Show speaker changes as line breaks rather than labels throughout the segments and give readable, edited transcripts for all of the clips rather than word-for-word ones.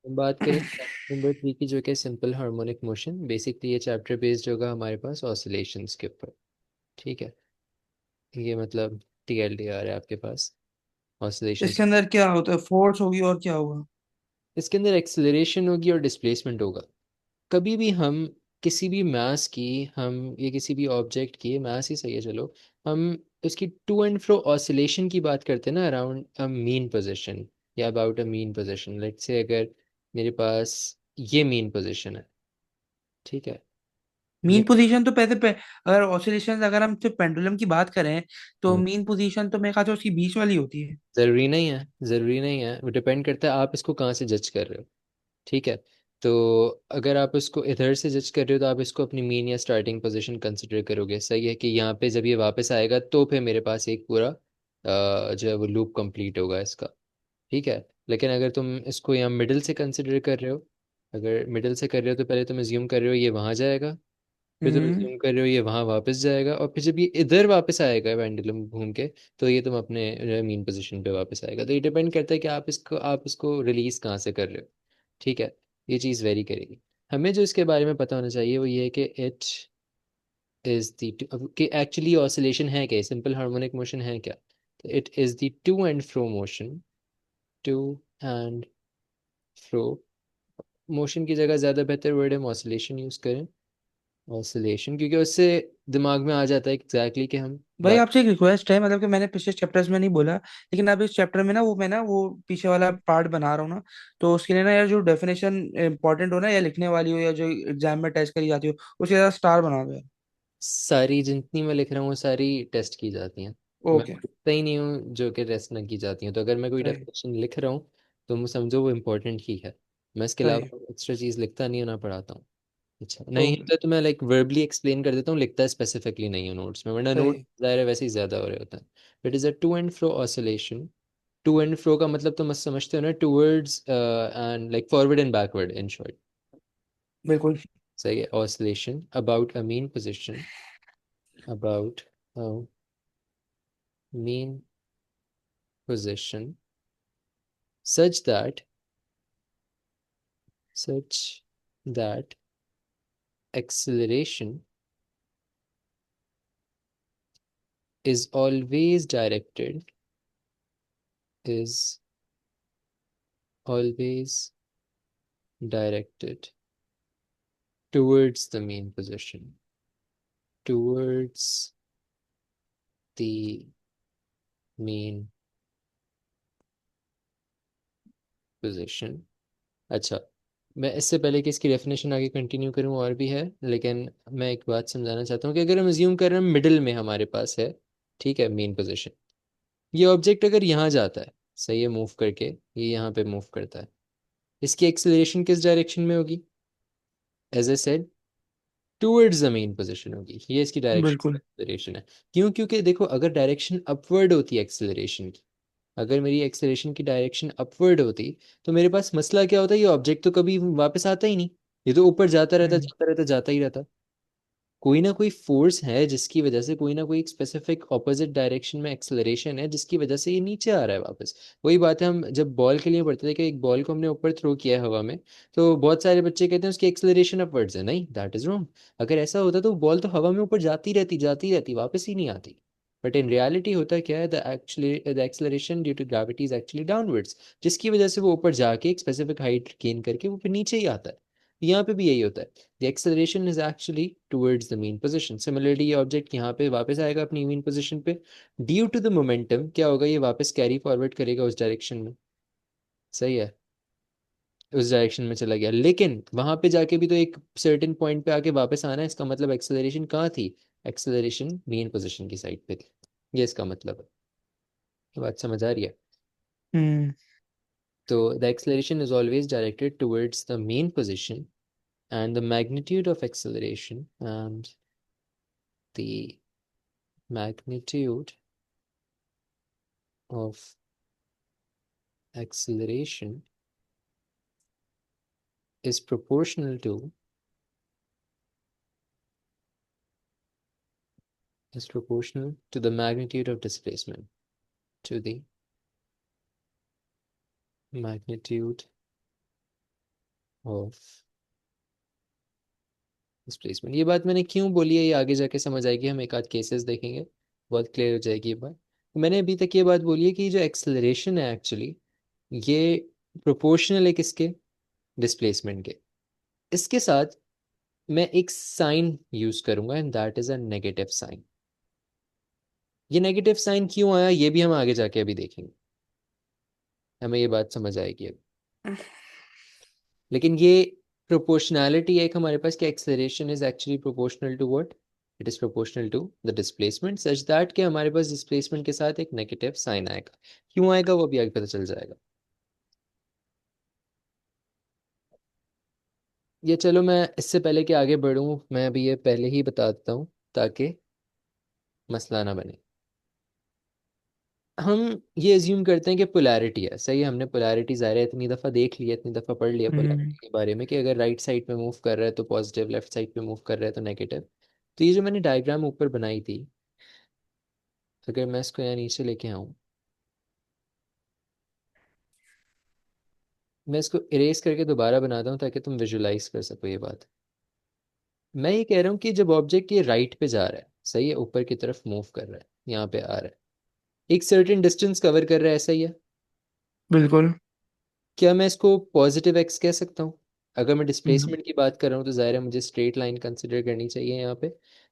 हम बात करें नंबर 3 की, जो कि सिंपल हार्मोनिक मोशन। बेसिकली ये चैप्टर बेस्ड होगा हमारे पास ऑसिलेशंस के ऊपर। ठीक है, ये मतलब TLDR है आपके पास, ऑसिलेशंस।
इसके अंदर क्या होता है, फोर्स होगी और क्या होगा?
इसके अंदर एक्सेलरेशन होगी और डिस्प्लेसमेंट होगा। कभी भी हम किसी भी मास की, हम ये किसी भी ऑब्जेक्ट की, मास ही सही है चलो, हम उसकी टू एंड फ्रो ऑसिलेशन की बात करते हैं ना, अराउंड अ मीन पोजीशन या about a mean position. Let's say अगर मेरे पास ये मीन पोजीशन है, ठीक है, ये
मीन पोजीशन तो अगर ऑसिलेशन, अगर हम सिर्फ पेंडुलम की बात करें तो मीन पोजीशन तो मेरे ख्याल से उसकी बीच वाली होती है।
ज़रूरी नहीं है, ज़रूरी नहीं है, वो डिपेंड करता है आप इसको कहाँ से जज कर रहे हो। ठीक है, तो अगर आप इसको इधर से जज कर रहे हो तो आप इसको अपनी मीन या स्टार्टिंग पोजीशन कंसिडर करोगे। सही है कि यहाँ पे जब ये वापस आएगा तो फिर मेरे पास एक पूरा जो है वो लूप कंप्लीट होगा इसका। ठीक है, लेकिन अगर तुम इसको यहाँ मिडिल से कंसिडर कर रहे हो, अगर मिडिल से कर रहे हो तो पहले तुम एज्यूम कर रहे हो ये वहाँ जाएगा, फिर तुम
हम्म।
एज्यूम कर रहे हो ये वहाँ वापस जाएगा, और फिर जब ये इधर वापस आएगा पेंडुलम घूम के, तो ये तुम अपने मीन पोजीशन पे वापस आएगा। तो ये डिपेंड करता है कि आप इसको रिलीज कहाँ से कर रहे हो। ठीक है, ये चीज़ वेरी करेगी। हमें जो इसके बारे में पता होना चाहिए वो ये है कि इट इज़ दी, कि एक्चुअली ऑसिलेशन है क्या, सिंपल हार्मोनिक मोशन है क्या। तो it is the to and fro motion, to and fro motion की जगह ज़्यादा बेहतर वर्ड हम ऑसिलेशन यूज़ करें। ऑसिलेशन, क्योंकि उससे दिमाग में आ जाता है एग्जैक्टली कि हम
भाई
बात।
आपसे एक रिक्वेस्ट है, मतलब कि मैंने पिछले चैप्टर्स में नहीं बोला, लेकिन अब इस चैप्टर में ना वो पीछे वाला पार्ट बना रहा हूँ ना, तो उसके लिए ना यार जो डेफिनेशन इंपॉर्टेंट हो ना, या लिखने वाली हो या जो एग्जाम में टेस्ट करी जाती हो, उसके साथ स्टार बना दो यार।
सारी जितनी मैं लिख रहा हूँ वो सारी टेस्ट की जाती हैं। मैं
ओके।
लिखता ही नहीं हूँ जो कि टेस्ट ना की जाती हैं। तो अगर मैं कोई
सही।
डेफिनेशन लिख रहा हूँ तो मैं समझो वो इम्पोर्टेंट ही है। मैं इसके
सही।
अलावा एक्स्ट्रा चीज़ लिखता नहीं हूँ ना पढ़ाता हूँ। अच्छा नहीं
ओके।
होता तो मैं लाइक वर्बली एक्सप्लेन कर देता हूँ, लिखता स्पेसिफिकली नहीं हूँ नोट्स में, वरना नोट
सही।
ज़ाहिर है वैसे ही ज़्यादा हो रहे होता है। It is a to and fro oscillation. To and fro का मतलब तो मस्त समझते हो ना, towards and like forward and backward in short.
बिल्कुल।
सही है, oscillation about a mean position, about mean position such that such that acceleration is always directed, is always directed towards the mean position, towards the mean position। अच्छा, मैं इससे पहले कि इसकी definition आगे कंटिन्यू करूं और भी है, लेकिन मैं एक बात समझाना चाहता हूँ कि अगर हम अज्यूम कर रहे हैं मिडिल में हमारे पास है, ठीक है, मेन पोजीशन, ये ऑब्जेक्ट अगर यहाँ जाता है, सही है, मूव करके ये यहाँ पे मूव करता है, इसकी एक्सेलरेशन किस डायरेक्शन में होगी? As I said, towards the mean position होगी, ये इसकी डायरेक्शन
बिल्कुल।
एक्सेलरेशन है। क्यों? क्योंकि देखो अगर डायरेक्शन अपवर्ड होती है एक्सेलरेशन की, अगर मेरी एक्सेलरेशन की डायरेक्शन अपवर्ड होती तो मेरे पास मसला क्या होता है, ये ऑब्जेक्ट तो कभी वापस आता ही नहीं, ये तो ऊपर जाता रहता
हम्म।
जाता रहता जाता ही रहता। कोई ना कोई फोर्स है जिसकी वजह से, कोई ना कोई स्पेसिफिक ऑपोजिट डायरेक्शन में एक्सेलरेशन है जिसकी वजह से ये नीचे आ रहा है वापस। वही बात है, हम जब बॉल के लिए पढ़ते थे कि एक बॉल को हमने ऊपर थ्रो किया है हवा में, तो बहुत सारे बच्चे कहते हैं उसकी एक्सेलरेशन अपवर्ड्स है। नहीं, दैट इज रॉन्ग। अगर ऐसा होता तो बॉल तो हवा में ऊपर जाती रहती वापस ही नहीं आती। बट इन रियलिटी होता क्या है, the acceleration due to gravity is actually downwards, जिसकी वजह से वो ऊपर जाके एक स्पेसिफिक हाइट गेन करके वो फिर नीचे ही आता है। यहाँ पे भी यही होता है, the acceleration is actually towards the mean position। Similarly ये ऑब्जेक्ट यहाँ पे वापस आएगा अपनी mean position पे, ड्यू टू द मोमेंटम क्या होगा, ये वापस कैरी फॉरवर्ड करेगा उस डायरेक्शन में। सही है, उस डायरेक्शन में चला गया, लेकिन वहां पे जाके भी तो एक सर्टेन पॉइंट पे आके वापस आना है। इसका मतलब एक्सेलरेशन कहाँ थी? एक्सेलरेशन मेन पोजीशन की साइड पे थी। ये इसका मतलब है। ये बात समझ आ रही है?
हम्म।
तो the acceleration is always directed towards the mean position, and the magnitude of acceleration and the magnitude of acceleration is proportional to the magnitude of displacement, to the magnitude of displacement. ये बात मैंने क्यों बोली है ये आगे जाके समझ आएगी, हम एक आध केसेस देखेंगे, बहुत क्लियर हो जाएगी ये बात। मैंने अभी तक ये बात बोली है कि जो एक्सेलरेशन है एक्चुअली, ये प्रोपोर्शनल है किसके, डिस्प्लेसमेंट के। इसके साथ मैं एक साइन यूज करूंगा and that is a negative sign. ये नेगेटिव साइन क्यों आया ये भी हम आगे जाके अभी देखेंगे, हमें ये बात समझ आएगी अभी। लेकिन ये प्रोपोर्शनैलिटी है एक हमारे पास कि acceleration is actually proportional to what, it is proportional to the displacement such that कि हमारे पास डिस्प्लेसमेंट के साथ एक नेगेटिव साइन आएगा। क्यों आएगा वो भी आगे पता चल जाएगा। ये चलो मैं इससे पहले कि आगे बढ़ूं मैं अभी ये पहले ही बता देता हूँ ताकि मसला ना बने। हम ये एज्यूम करते हैं कि पोलैरिटी है, सही है, हमने पोलैरिटी ज़ाहिर है इतनी दफ़ा देख लिया, इतनी दफ़ा पढ़ लिया
हम्म।
पोलैरिटी के बारे में कि अगर राइट साइड पे मूव कर रहा है तो पॉजिटिव, लेफ्ट साइड पे मूव कर रहा है तो नेगेटिव। तो ये जो मैंने डायग्राम ऊपर बनाई थी, अगर मैं इसको यहाँ नीचे लेके आऊँ, मैं इसको इरेज करके दोबारा बनाता हूँ ताकि तुम विजुलाइज कर सको ये बात। मैं ये कह रहा हूँ कि जब ऑब्जेक्ट ये राइट पे जा रहा है, सही है, ऊपर की तरफ मूव कर रहा है, यहाँ पे आ रहा है, एक सर्टेन डिस्टेंस कवर कर रहा है, ऐसा ही है।
बिल्कुल।
क्या मैं इसको पॉजिटिव एक्स कह सकता हूँ? अगर मैं
हम्म।
डिस्प्लेसमेंट की बात कर रहा हूँ तो जाहिर है मुझे स्ट्रेट लाइन कंसिडर करनी चाहिए यहाँ पे।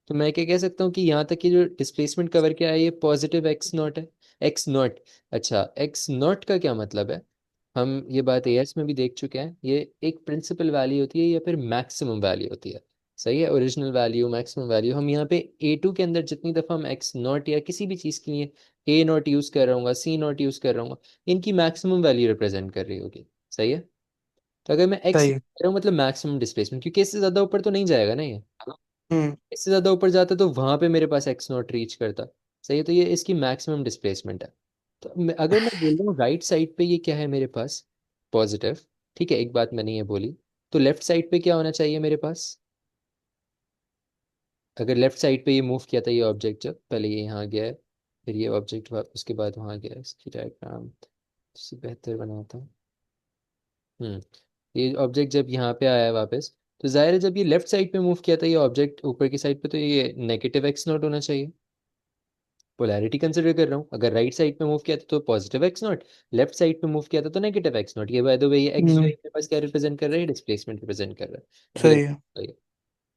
तो मैं क्या कह सकता हूँ कि यहाँ तक की जो डिस्प्लेसमेंट कवर किया है ये पॉजिटिव एक्स नॉट है, एक्स नॉट। अच्छा, एक्स नॉट का क्या मतलब है, हम ये बात एएस में भी देख चुके हैं, ये एक प्रिंसिपल वैल्यू होती है या फिर मैक्सिमम वैल्यू होती है। सही है, ओरिजिनल वैल्यू, मैक्सिमम वैल्यू। हम यहाँ पे ए टू के अंदर जितनी दफ़ा हम एक्स नॉट या किसी भी चीज़ के लिए ए नॉट यूज़ कर रहा हूँ, सी नॉट यूज़ कर रहा हूँ, इनकी मैक्सिमम वैल्यू रिप्रेजेंट कर रही होगी। सही है। तो अगर मैं एक्स
सही है।
कह रहा हूँ मतलब मैक्सिमम डिस्प्लेसमेंट, क्योंकि इससे ज़्यादा ऊपर तो नहीं जाएगा ना ये,
हम्म।
इससे ज़्यादा ऊपर जाता तो वहां पे मेरे पास एक्स नॉट रीच करता। सही है, तो ये इसकी मैक्सिमम डिस्प्लेसमेंट है। तो अगर मैं बोल रहा हूँ राइट साइड पे ये क्या है मेरे पास, पॉजिटिव, ठीक है, एक बात मैंने ये बोली, तो लेफ्ट साइड पे क्या होना चाहिए मेरे पास। अगर लेफ्ट साइड पे ये मूव किया था ये ऑब्जेक्ट, जब पहले ये यहाँ गया है, फिर ये ऑब्जेक्ट उसके बाद वहाँ गया है, इसकी डायग्राम बेहतर बनाता हूँ। हम्म, ये ऑब्जेक्ट जब यहाँ पे आया है वापस, तो जाहिर है जब ये लेफ्ट साइड पे मूव किया था ये ऑब्जेक्ट ऊपर की साइड पे, तो ये नेगेटिव एक्स नॉट होना चाहिए। पोलैरिटी कंसिडर कर रहा हूँ, अगर राइट साइड पे मूव किया था तो positive x not, left side पे मूव किया था तो नेगेटिव एक्स नॉट। ये बाय द वे ये एक्स जो है
हम्म।
मेरे पास क्या रिप्रेजेंट कर रहा है, डिस्प्लेसमेंट रिप्रेजेंट कर रहा है। अभी
सही है।
अगर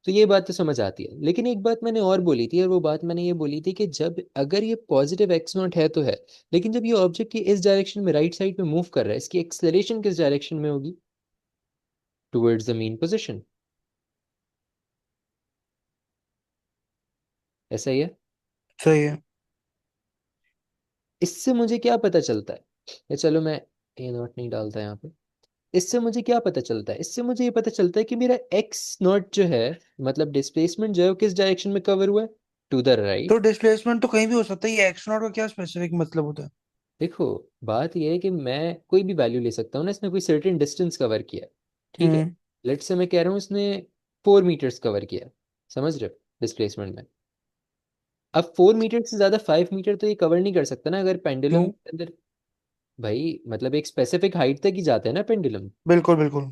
तो ये बात तो समझ आती है, लेकिन एक बात मैंने और बोली थी, और वो बात मैंने ये बोली थी कि जब अगर ये पॉजिटिव एक्स नॉट है तो है, लेकिन जब ये ऑब्जेक्ट इस डायरेक्शन में राइट साइड पे मूव कर रहा है, इसकी एक्सेलरेशन किस डायरेक्शन में होगी, टुवर्ड्स द मीन पोजिशन। ऐसा ही है।
सही है।
इससे मुझे क्या पता चलता है, या चलो मैं ए नॉट नहीं डालता यहाँ पे, इससे मुझे क्या पता चलता है, इससे मुझे ये पता चलता है कि मेरा एक्स नॉट जो है, मतलब डिस्प्लेसमेंट जो है वो किस डायरेक्शन में कवर हुआ है, टू द
तो
राइट।
डिस्प्लेसमेंट तो कहीं भी हो सकता है, ये एक्स नॉट का क्या स्पेसिफिक मतलब होता है?
देखो, बात ये है कि मैं कोई भी वैल्यू ले सकता हूँ ना, इसने कोई सर्टेन डिस्टेंस कवर किया है, ठीक है।
हम्म।
लेट्स से मैं कह रहा हूँ इसने 4 मीटर्स कवर किया है, समझ रहे हो, डिस्प्लेसमेंट में। अब 4 मीटर से ज्यादा 5 मीटर तो ये कवर नहीं कर सकता ना, अगर पेंडुलम
क्यों?
के अंदर, भाई मतलब एक स्पेसिफिक हाइट तक ही जाता है ना पेंडुलम।
बिल्कुल बिल्कुल।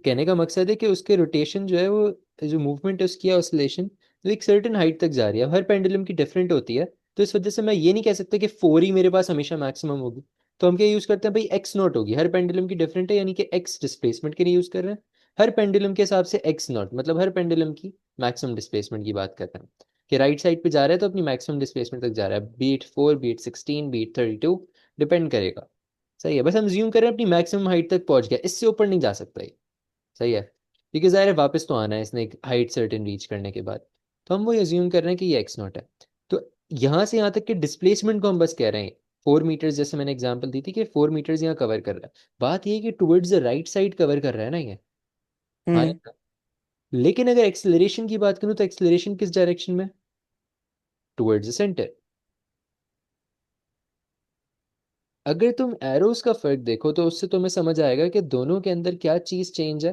कहने का मकसद है कि उसके रोटेशन जो है वो, जो मूवमेंट है उसकी, ऑसिलेशन तो एक सर्टेन हाइट तक जा रही है, हर पेंडुलम की डिफरेंट होती है। तो इस वजह से मैं ये नहीं कह सकता कि 4 ही मेरे पास हमेशा मैक्सिमम होगी। तो हम क्या यूज करते हैं भाई, एक्स नॉट होगी, हर पेंडुलम की डिफरेंट है, यानी कि एक्स डिस्प्लेसमेंट के लिए यूज कर रहे हैं, हर पेंडुलम के हिसाब से एक्स नॉट, मतलब हर पेंडुलम की मैक्सिमम डिस्प्लेसमेंट की बात कर रहे हैं कि राइट साइड पे जा रहा है तो अपनी मैक्सिमम डिस्प्लेसमेंट तक जा रहा है, बीट 4, बीट 16, बीट 32, डिपेंड करेगा। सही है, बस हम ज्यूम करें अपनी मैक्सिमम हाइट तक पहुंच गया, इससे ऊपर नहीं जा सकता ये। सही है, क्योंकि ज़ाहिर है वापस तो आना है इसने एक हाइट सर्टेन रीच करने के बाद। तो हम वो अज्यूम कर रहे हैं कि ये एक्स नॉट है। तो यहाँ से यहाँ तक कि डिस्प्लेसमेंट को हम बस कह रहे हैं 4 मीटर्स, जैसे मैंने एग्जांपल दी थी कि 4 मीटर्स यहाँ कवर कर रहा है। बात ये है कि towards the right side cover कर रहा है ना ये। हाँ या
हम्म।
ना? लेकिन अगर एक्सेलरेशन की बात करूँ तो एक्सेलरेशन किस डायरेक्शन में, टुवर्ड्स द सेंटर। अगर तुम एरोस का फर्क देखो तो उससे तुम्हें समझ आएगा कि दोनों के अंदर क्या चीज़ चेंज है।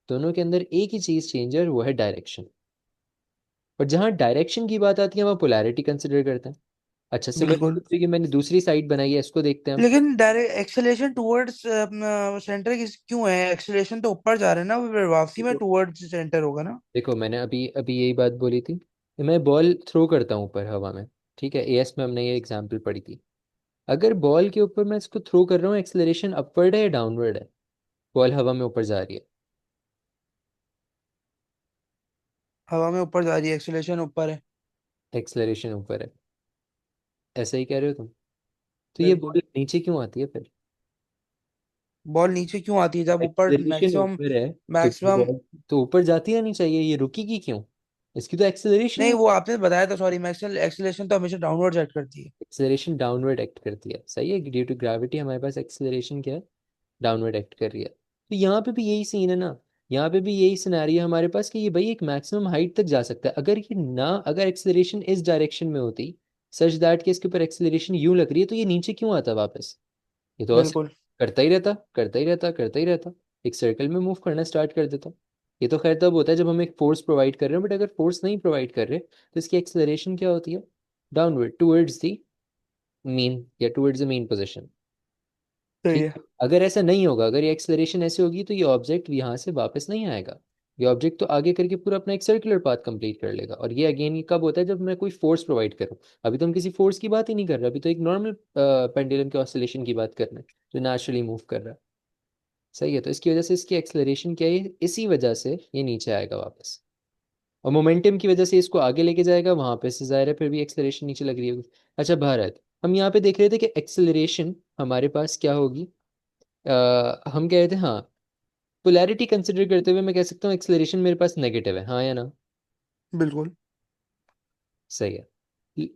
दोनों के अंदर एक ही चीज़ चेंज है और वो है डायरेक्शन। और जहां डायरेक्शन की बात आती है वहां पोलैरिटी कंसिडर करते हैं। अच्छा, सिमिलर
बिल्कुल।
कि मैंने दूसरी साइड बनाई है, इसको देखते हैं हम।
लेकिन डायरेक्ट एक्सेलेरेशन टुवर्ड्स सेंटर किस क्यों है? एक्सेलेरेशन तो ऊपर जा रहे हैं ना, वो वापसी में
देखो
टुवर्ड्स सेंटर होगा ना।
देखो, मैंने अभी अभी यही बात बोली थी कि मैं बॉल थ्रो करता हूँ ऊपर हवा में। ठीक है, एएस में हमने ये एग्जांपल पढ़ी थी। अगर बॉल के ऊपर मैं इसको थ्रो कर रहा हूँ, एक्सेलरेशन अपवर्ड है या डाउनवर्ड है? बॉल हवा में ऊपर जा रही है।
हवा में ऊपर जा रही है, एक्सेलेरेशन ऊपर है।
एक्सेलरेशन ऊपर है, ऐसा ही कह रहे हो तुम? तो ये
बिल्कुल।
बॉल नीचे क्यों आती है फिर?
बॉल नीचे क्यों आती है जब ऊपर
एक्सेलरेशन
मैक्सिमम?
ऊपर है, तो
मैक्सिमम।
बॉल तो ऊपर जाती रहनी चाहिए, ये रुकेगी क्यों? इसकी तो एक्सेलरेशन
नहीं,
ही।
वो आपने बताया था, सॉरी, मैक्सिमम एक्सेलेरेशन तो हमेशा डाउनवर्ड सेट करती है।
एक्सेलरेशन डाउनवर्ड एक्ट करती है, सही है, ड्यू टू ग्रेविटी हमारे पास एक्सेलरेशन क्या है? डाउनवर्ड एक्ट कर रही है। तो यहाँ पे भी यही सीन है ना, यहाँ पे भी यही सिनेरियो है हमारे पास कि ये भाई एक मैक्सिमम हाइट तक जा सकता है। अगर ये ना, अगर एक्सेलरेशन इस डायरेक्शन में होती, सच दैट कि इसके ऊपर एक्सेलरेशन यूं लग रही है, तो ये नीचे क्यों आता वापस? ये तो ऐसे
बिल्कुल।
करता ही रहता, करता ही रहता, करता ही रहता, एक सर्कल में मूव करना स्टार्ट कर देता। ये तो खैर तब होता है जब हम एक फोर्स प्रोवाइड कर रहे हैं, बट अगर फोर्स नहीं प्रोवाइड कर रहे तो इसकी एक्सेलरेशन क्या होती है? डाउनवर्ड, टुवर्ड्स द मीन, या टुवर्ड्स द मीन पोजिशन।
सही
ठीक
है।
है, अगर ऐसा नहीं होगा, अगर ये एक्सेलरेशन ऐसे होगी, तो ये ऑब्जेक्ट यहाँ से वापस नहीं आएगा। ये ऑब्जेक्ट तो आगे करके पूरा अपना एक सर्कुलर पाथ कंप्लीट कर लेगा। और ये अगेन ये कब होता है? जब मैं कोई फोर्स प्रोवाइड करूँ। अभी तो हम किसी फोर्स की बात ही नहीं कर रहे, अभी तो एक नॉर्मल पेंडुलम के ऑसिलेशन की बात कर रहे हैं, जो नेचुरली मूव कर रहा है। सही है, तो इसकी वजह से इसकी एक्सेलरेशन क्या है? इसी वजह से ये नीचे आएगा वापस। और मोमेंटम की वजह से इसको आगे लेके जाएगा, वहां पे से जाहिर है फिर भी एक्सेलरेशन नीचे लग रही होगी। अच्छा भारत, हम यहाँ पे देख रहे थे कि एक्सेलरेशन हमारे पास क्या होगी। हम कह रहे थे, हाँ, पोलैरिटी कंसिडर करते हुए मैं कह सकता हूँ एक्सेलरेशन मेरे पास नेगेटिव है, हाँ या ना?
बिल्कुल।
सही है।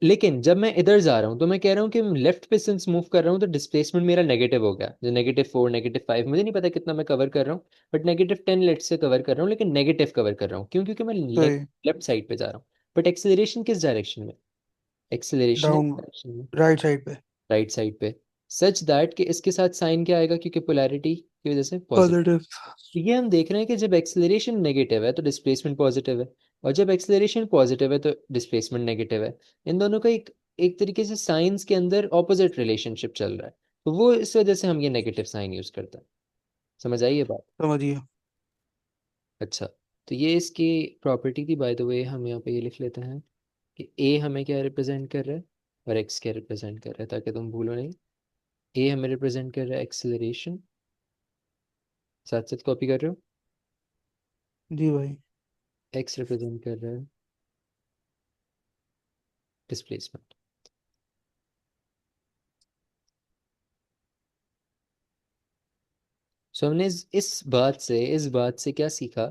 लेकिन जब मैं इधर जा रहा हूँ तो मैं कह रहा हूँ कि लेफ्ट पे सिंस मूव कर रहा हूँ, तो डिस्प्लेसमेंट मेरा नेगेटिव हो गया, जो -4, -5, मुझे नहीं पता कितना मैं कवर कर रहा हूँ, बट -10 लेट से कवर कर रहा हूँ, लेकिन नेगेटिव कवर कर रहा हूँ। क्यों? क्योंकि मैं
सही।
लेफ्ट साइड पे जा रहा हूँ। बट एक्सेलरेशन किस डायरेक्शन में? एक्सेलरेशन इस
डाउन।
डायरेक्शन में,
राइट साइड पे।
राइट साइड पे। सच दैट कि इसके साथ साइन क्या आएगा? क्योंकि पोलैरिटी की वजह से पॉजिटिव।
पॉजिटिव।
तो ये हम देख रहे हैं कि जब एक्सेलरेशन नेगेटिव है तो डिस्प्लेसमेंट पॉजिटिव है, और जब एक्सेलरेशन पॉजिटिव है तो डिस्प्लेसमेंट नेगेटिव है। इन दोनों का एक एक तरीके से साइंस के अंदर ऑपोजिट रिलेशनशिप चल रहा है। तो वो इस वजह से हम ये नेगेटिव साइन यूज करते हैं। समझ आई ये बात?
समझिए।
अच्छा, तो ये इसकी प्रॉपर्टी थी। बाय द वे हम यहाँ पे ये लिख लेते हैं कि ए हमें क्या रिप्रेजेंट कर रहा है और एक्स क्या रिप्रेजेंट कर रहा है, ताकि तुम भूलो नहीं। ए हमें रिप्रेजेंट कर रहा है एक्सेलरेशन, साथ साथ कॉपी कर रहे हो।
जी भाई।
एक्स रिप्रेजेंट कर रहा है डिस्प्लेसमेंट। सो हमने इस बात से क्या सीखा?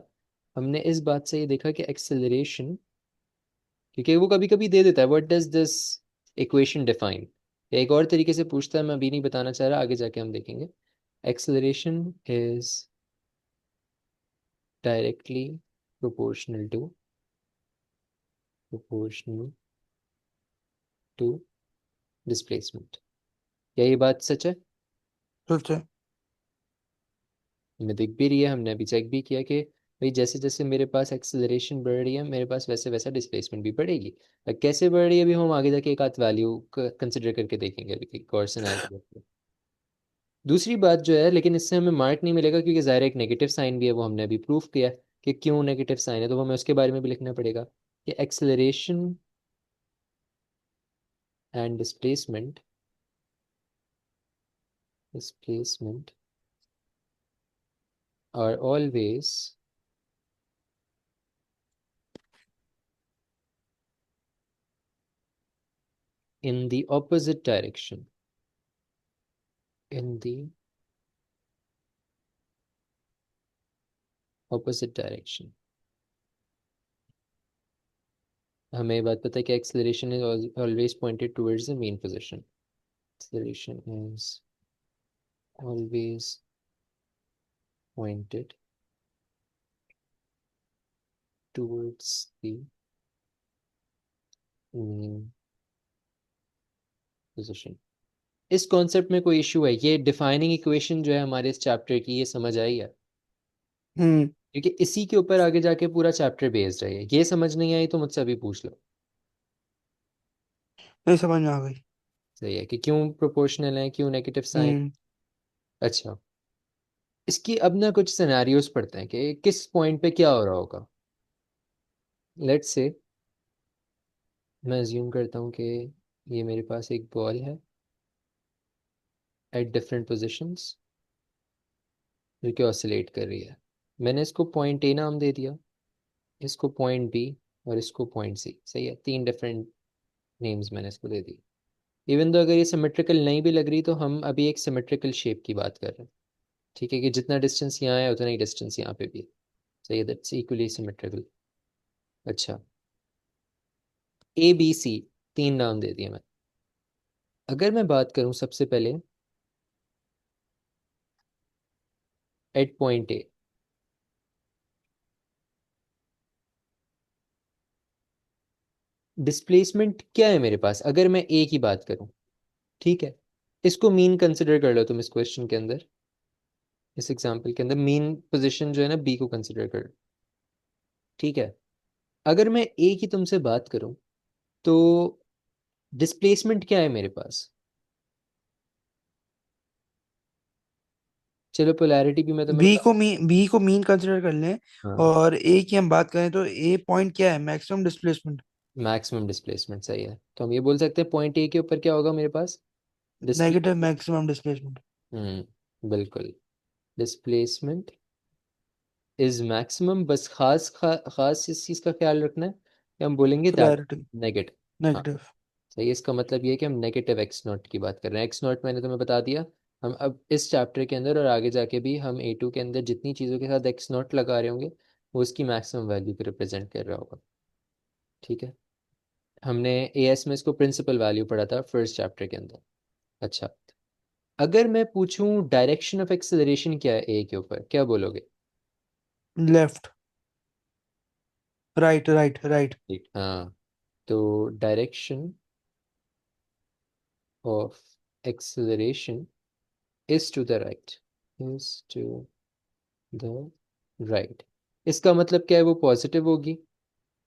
हमने इस बात से ये देखा कि एक्सेलरेशन, क्योंकि वो कभी कभी दे देता है what does this equation define, एक और तरीके से पूछता है, मैं अभी नहीं बताना चाह रहा, आगे जाके हम देखेंगे। Acceleration is directly proportional to proportional to displacement. क्या ये बात सच है?
सच है।
हमें दिख भी रही है, हमने अभी चेक भी किया कि भाई जैसे जैसे मेरे पास एक्सेलरेशन बढ़ रही है, मेरे पास वैसे वैसा डिस्प्लेसमेंट भी बढ़ेगी। कैसे बढ़ रही है अभी हम आगे जाके एक आध वैल्यू कंसिडर करके देखेंगे, अभी एक और सिनेरियो। दूसरी बात जो है, लेकिन इससे हमें मार्क नहीं मिलेगा क्योंकि ज़ाहिर है एक नेगेटिव साइन भी है, वो हमने अभी प्रूफ किया कि क्यों नेगेटिव साइन है, तो हमें उसके बारे में भी लिखना पड़ेगा कि acceleration and displacement are always in the opposite direction, in the opposite direction. हमें ये बात पता है कि acceleration is always pointed towards the mean position. Acceleration is always pointed towards the mean position. इस कॉन्सेप्ट में कोई इशू है? ये डिफाइनिंग इक्वेशन जो है हमारे इस चैप्टर की, ये समझ आई है?
हम्म।
क्योंकि इसी के ऊपर आगे जाके पूरा चैप्टर बेस्ड है। ये समझ नहीं आई तो मुझसे अभी पूछ लो।
ये समझ में आ गई।
सही है कि क्यों प्रोपोर्शनल है, क्यों नेगेटिव साइन।
हम्म।
अच्छा, इसकी अब ना कुछ सिनेरियोस पढ़ते हैं कि किस पॉइंट पे क्या हो रहा होगा। लेट्स से मैं अज्यूम करता हूँ कि ये मेरे पास एक बॉल है एट डिफरेंट पोजिशंस जो कि ऑसिलेट कर रही है। मैंने इसको पॉइंट ए नाम दे दिया, इसको पॉइंट बी, और इसको पॉइंट सी। सही है, तीन डिफरेंट नेम्स मैंने इसको दे दी। इवन तो अगर ये सिमेट्रिकल नहीं भी लग रही तो हम अभी एक सिमेट्रिकल शेप की बात कर रहे हैं। ठीक है, कि जितना डिस्टेंस यहाँ है उतना ही डिस्टेंस यहाँ पे भी है। सही है, दैट्स इक्वली सिमेट्रिकल। अच्छा, ए बी सी, तीन नाम दे दिए मैं। अगर मैं बात करूं सबसे पहले एट पॉइंट ए, डिस्प्लेसमेंट क्या है मेरे पास अगर मैं ए की बात करूं। ठीक है, इसको मीन कंसिडर कर लो तुम इस क्वेश्चन के अंदर, इस एग्जांपल के अंदर मीन पोजीशन जो है ना बी को कंसिडर कर लो। ठीक है, अगर मैं ए की तुमसे बात करूं तो डिस्प्लेसमेंट क्या है मेरे पास। चलो पोलैरिटी भी मैं तुम्हें बता।
बी को मीन कंसिडर कर लें।
हाँ,
और ए की हम बात करें तो ए पॉइंट क्या है, मैक्सिमम डिस्प्लेसमेंट।
Maximum displacement. सही है, तो हम ये बोल सकते हैं पॉइंट ए के ऊपर क्या होगा मेरे पास,
नेगेटिव
डिस्प्लेसमेंट।
Maximum displacement.
बिल्कुल, डिस्प्लेसमेंट इज मैक्सिमम। बस खास इस चीज़ का ख्याल रखना है कि हम बोलेंगे दैट
पोलैरिटी।
नेगेटिव। हाँ,
नेगेटिव।
सही है, इसका मतलब ये है कि हम नेगेटिव एक्स नॉट की बात कर रहे हैं। एक्स नॉट मैंने तुम्हें बता दिया। हम अब इस चैप्टर के अंदर और आगे जाके भी हम ए टू के अंदर जितनी चीज़ों के साथ एक्स नॉट लगा रहे होंगे वो उसकी मैक्सिमम वैल्यू को रिप्रेजेंट कर रहा होगा। ठीक है, हमने ए एस में इसको प्रिंसिपल वैल्यू पढ़ा था फर्स्ट चैप्टर के अंदर। अच्छा, अगर मैं पूछूं डायरेक्शन ऑफ एक्सेलरेशन क्या है ए के ऊपर, क्या बोलोगे।
लेफ्ट। Right right right.
ठीक, हाँ, तो direction of acceleration is to the right, is to the right. इसका मतलब क्या है, वो पॉजिटिव होगी,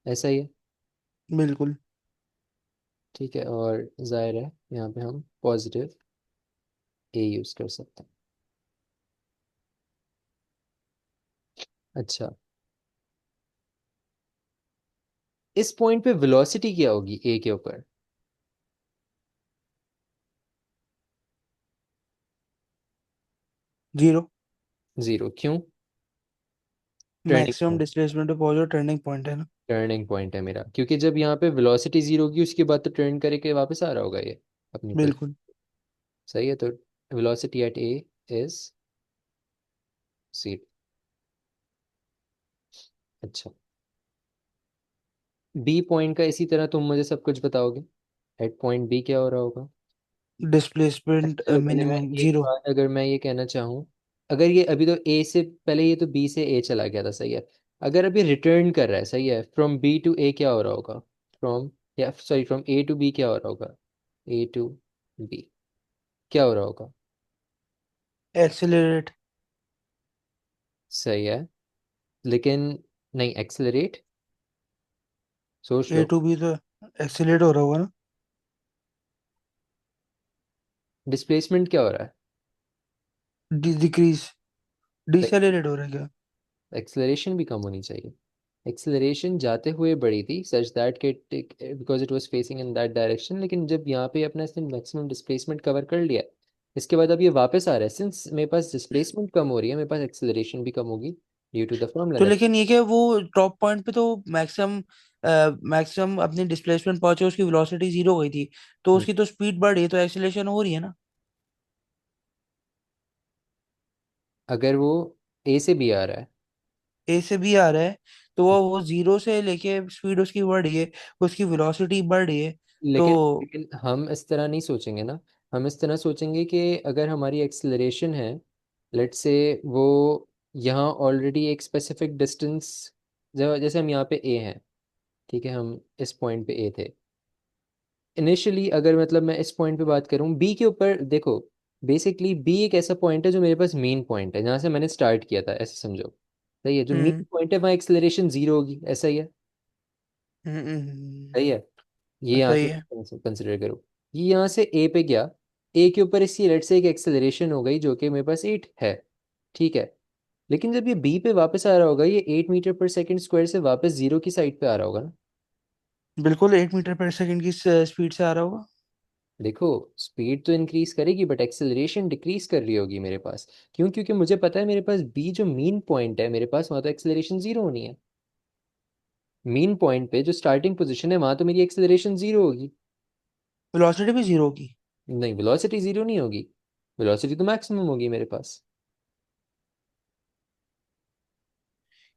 ऐसा ही है।
बिल्कुल।
ठीक है, और जाहिर है यहाँ पे हम पॉजिटिव ए यूज कर सकते हैं। अच्छा, इस पॉइंट पे वेलोसिटी क्या होगी ए के ऊपर।
जीरो।
जीरो, क्यों। टर्निंग
मैक्सिमम
पॉइंट,
डिस्प्लेसमेंट पे पहुंचो, टर्निंग पॉइंट है ना।
टर्निंग पॉइंट है मेरा, क्योंकि जब यहाँ पे वेलोसिटी जीरो होगी उसके बाद तो टर्न करके वापस आ रहा होगा ये अपनी पोजीशन।
बिल्कुल।
सही है, तो velocity at A is zero. अच्छा, बी पॉइंट का इसी तरह तुम मुझे सब कुछ बताओगे, एट पॉइंट बी क्या हो रहा होगा।
डिस्प्लेसमेंट
चलो पहले मैं
मिनिमम
एक
जीरो।
बात अगर मैं ये कहना चाहूँ, अगर ये अभी तो ए से पहले ये तो बी से ए चला गया था, सही है। अगर अभी रिटर्न कर रहा है, सही है, फ्रॉम बी टू ए क्या हो रहा होगा, फ्रॉम, या sorry from A to B क्या हो रहा होगा, ए टू बी क्या हो रहा होगा।
एक्सेलरेट।
सही है, लेकिन नहीं एक्सेलरेट, सोच
ए
लो।
टू बी तो एक्सेलरेट हो रहा होगा ना।
डिस्प्लेसमेंट क्या हो रहा है,
डिक्रीज। डिसेलरेट हो रहा है क्या।
एक्सेलरेशन भी कम होनी चाहिए। एक्सेलरेशन जाते हुए बढ़ी थी सच दैट के because it was facing in that direction, लेकिन जब यहाँ पे अपना इसने मैक्सिमम डिस्प्लेसमेंट कवर कर लिया, इसके बाद अब ये वापस आ रहा है। सिंस मेरे पास डिस्प्लेसमेंट कम हो रही है, मेरे पास एक्सेलरेशन भी कम होगी ड्यू टू द फॉर्मूला
तो
दैट।
लेकिन ये क्या वो टॉप पॉइंट पे तो मैक्सिमम मैक्सिमम अपनी डिस्प्लेसमेंट पहुंचे, उसकी वेलोसिटी जीरो हो गई थी। तो उसकी तो स्पीड बढ़ रही है, तो एक्सेलरेशन हो रही है ना।
अगर वो ए से बी आ रहा है,
ए से बी आ रहा है, तो वो जीरो से लेके स्पीड उसकी बढ़ रही है, उसकी वेलोसिटी बढ़ रही है। तो
लेकिन लेकिन हम इस तरह नहीं सोचेंगे ना। हम इस तरह सोचेंगे कि अगर हमारी एक्सेलरेशन है, लेट्स से वो यहाँ ऑलरेडी एक स्पेसिफिक डिस्टेंस, जैसे हम यहाँ पे ए हैं, ठीक है, हम इस पॉइंट पे ए थे इनिशियली। अगर मतलब मैं इस पॉइंट पे बात करूँ बी के ऊपर, देखो बेसिकली बी एक ऐसा पॉइंट है जो मेरे पास मेन पॉइंट है जहाँ से मैंने स्टार्ट किया था, ऐसे समझो। सही है, जो मेन
हम्म
पॉइंट है वहाँ एक्सेलरेशन जीरो होगी, ऐसा ही है।
हम्म हम्म, हम्म।
सही है, ये यहाँ
सही
से
है।
कंसिडर करो। ये यहाँ से ए पे गया, ए के ऊपर इसकी लेट से एक एक्सेलरेशन हो गई जो कि मेरे पास 8 है, ठीक है। लेकिन जब ये बी पे वापस आ रहा होगा, ये 8 मीटर पर सेकंड स्क्वायर से वापस जीरो की साइड पे आ रहा होगा ना।
बिल्कुल 8 मीटर पर सेकंड की स्पीड से आ रहा होगा।
देखो, स्पीड तो इंक्रीज करेगी बट एक्सेलरेशन डिक्रीज कर रही होगी मेरे पास। क्यों? क्योंकि मुझे पता है मेरे पास बी जो मीन पॉइंट है मेरे पास, वहाँ तो एक्सेलरेशन जीरो होनी है। मीन पॉइंट पे जो स्टार्टिंग पोजीशन है वहाँ तो मेरी एक्सेलरेशन जीरो होगी।
वेलोसिटी भी जीरो की।
नहीं, वेलोसिटी जीरो नहीं होगी, वेलोसिटी तो मैक्सिमम होगी मेरे पास।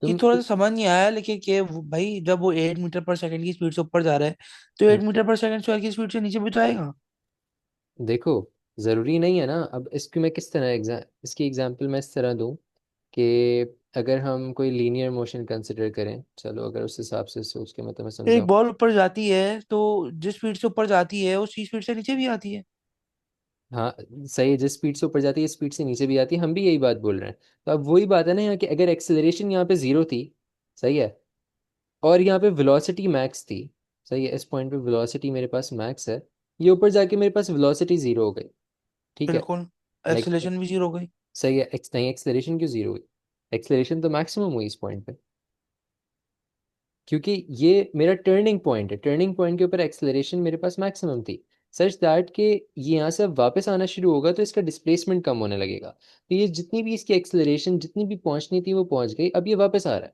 ये
तुम
थोड़ा सा समझ नहीं आया, लेकिन भाई जब वो 8 मीटर पर सेकंड की स्पीड से ऊपर जा रहा है, तो
तुम
8 मीटर पर सेकंड स्क्वायर की स्पीड से नीचे भी तो आएगा।
देखो, ज़रूरी नहीं है ना। अब इसकी मैं किस तरह इसकी एग्जांपल मैं इस तरह दूं कि अगर हम कोई लीनियर मोशन कंसिडर करें, चलो अगर उस हिसाब से सोच के मैं तुम्हें
एक
समझाऊं।
बॉल ऊपर जाती है तो जिस स्पीड से ऊपर जाती है उसी स्पीड से नीचे भी आती है।
हाँ, सही है, जिस स्पीड से ऊपर जाती है स्पीड से नीचे भी आती है, हम भी यही बात बोल रहे हैं। तो अब वही बात है ना यहाँ कि अगर एक्सेलरेशन यहाँ पे जीरो थी, सही है, और यहाँ पे वेलोसिटी मैक्स थी, सही है, इस पॉइंट पे वेलोसिटी मेरे पास मैक्स है, ये ऊपर जाके मेरे पास वेलोसिटी जीरो हो गई, ठीक है।
बिल्कुल।
लेकिन
एक्सेलेरेशन भी जीरो हो गई।
सही है, नहीं, एक्सेलरेशन क्यों जीरो हुई? एक्सेलरेशन तो मैक्सिमम हुई इस पॉइंट पे, क्योंकि ये मेरा टर्निंग पॉइंट है, टर्निंग पॉइंट के ऊपर एक्सेलरेशन मेरे पास मैक्सिमम थी, सच दैट कि ये यहाँ से अब वापस आना शुरू होगा तो इसका डिस्प्लेसमेंट कम होने लगेगा, तो ये जितनी भी इसकी एक्सेलरेशन जितनी भी पहुंचनी थी वो पहुंच गई, अब ये वापस आ रहा है।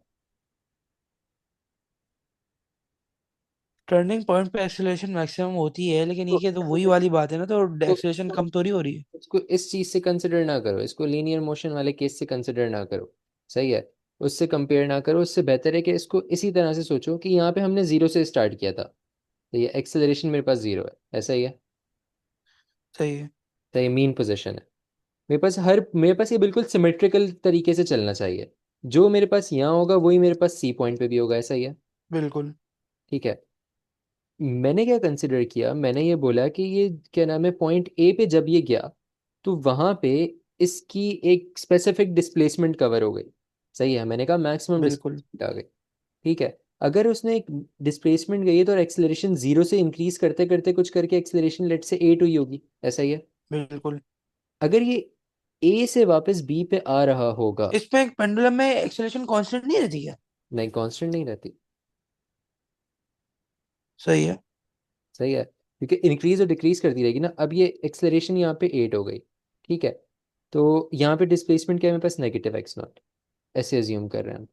टर्निंग पॉइंट पे एक्सेलरेशन मैक्सिमम होती है, लेकिन ये
तो
क्या, तो वही वाली बात है ना, तो
तो
एक्सेलरेशन
इसको
कम थोड़ी हो रही है।
इसको इस चीज से कंसिडर ना करो, इसको लीनियर मोशन वाले केस से कंसिडर ना करो, सही है, उससे कंपेयर ना करो। उससे बेहतर है कि इसको इसी तरह से सोचो कि यहाँ पे हमने जीरो से स्टार्ट किया था, तो ये एक्सेलरेशन मेरे पास जीरो है, ऐसा ही है।
सही है।
तो ये मीन पोजीशन है मेरे पास ये बिल्कुल सिमेट्रिकल तरीके से चलना चाहिए। जो मेरे पास यहाँ होगा वही मेरे पास सी पॉइंट पे भी होगा, ऐसा ही है,
बिल्कुल।
ठीक है। मैंने क्या कंसिडर किया, मैंने ये बोला कि ये क्या नाम है, पॉइंट ए पे जब ये गया तो वहां पे इसकी एक स्पेसिफिक डिस्प्लेसमेंट कवर हो गई, सही है, मैंने कहा मैक्सिमम
बिल्कुल।
डिस्प्लेसमेंट आ गई, ठीक है। अगर उसने एक डिस्प्लेसमेंट गई है तो एक्सेलरेशन जीरो से इंक्रीज करते करते कुछ करके एक्सेलरेशन लेट से 8 हुई होगी, ऐसा ही है।
बिल्कुल।
अगर ये ए से वापस बी पे आ रहा होगा,
इसमें एक पेंडुलम में एक्सेलरेशन कांस्टेंट नहीं रहती क्या?
नहीं, कांस्टेंट नहीं रहती,
सही है।
सही है, क्योंकि इंक्रीज और डिक्रीज करती रहेगी ना। अब ये एक्सेलरेशन यहाँ पे 8 हो गई, ठीक है, तो यहाँ पे डिस्प्लेसमेंट क्या है मेरे पास, नेगेटिव एक्स नॉट, ऐसे अज्यूम कर रहे हैं हम।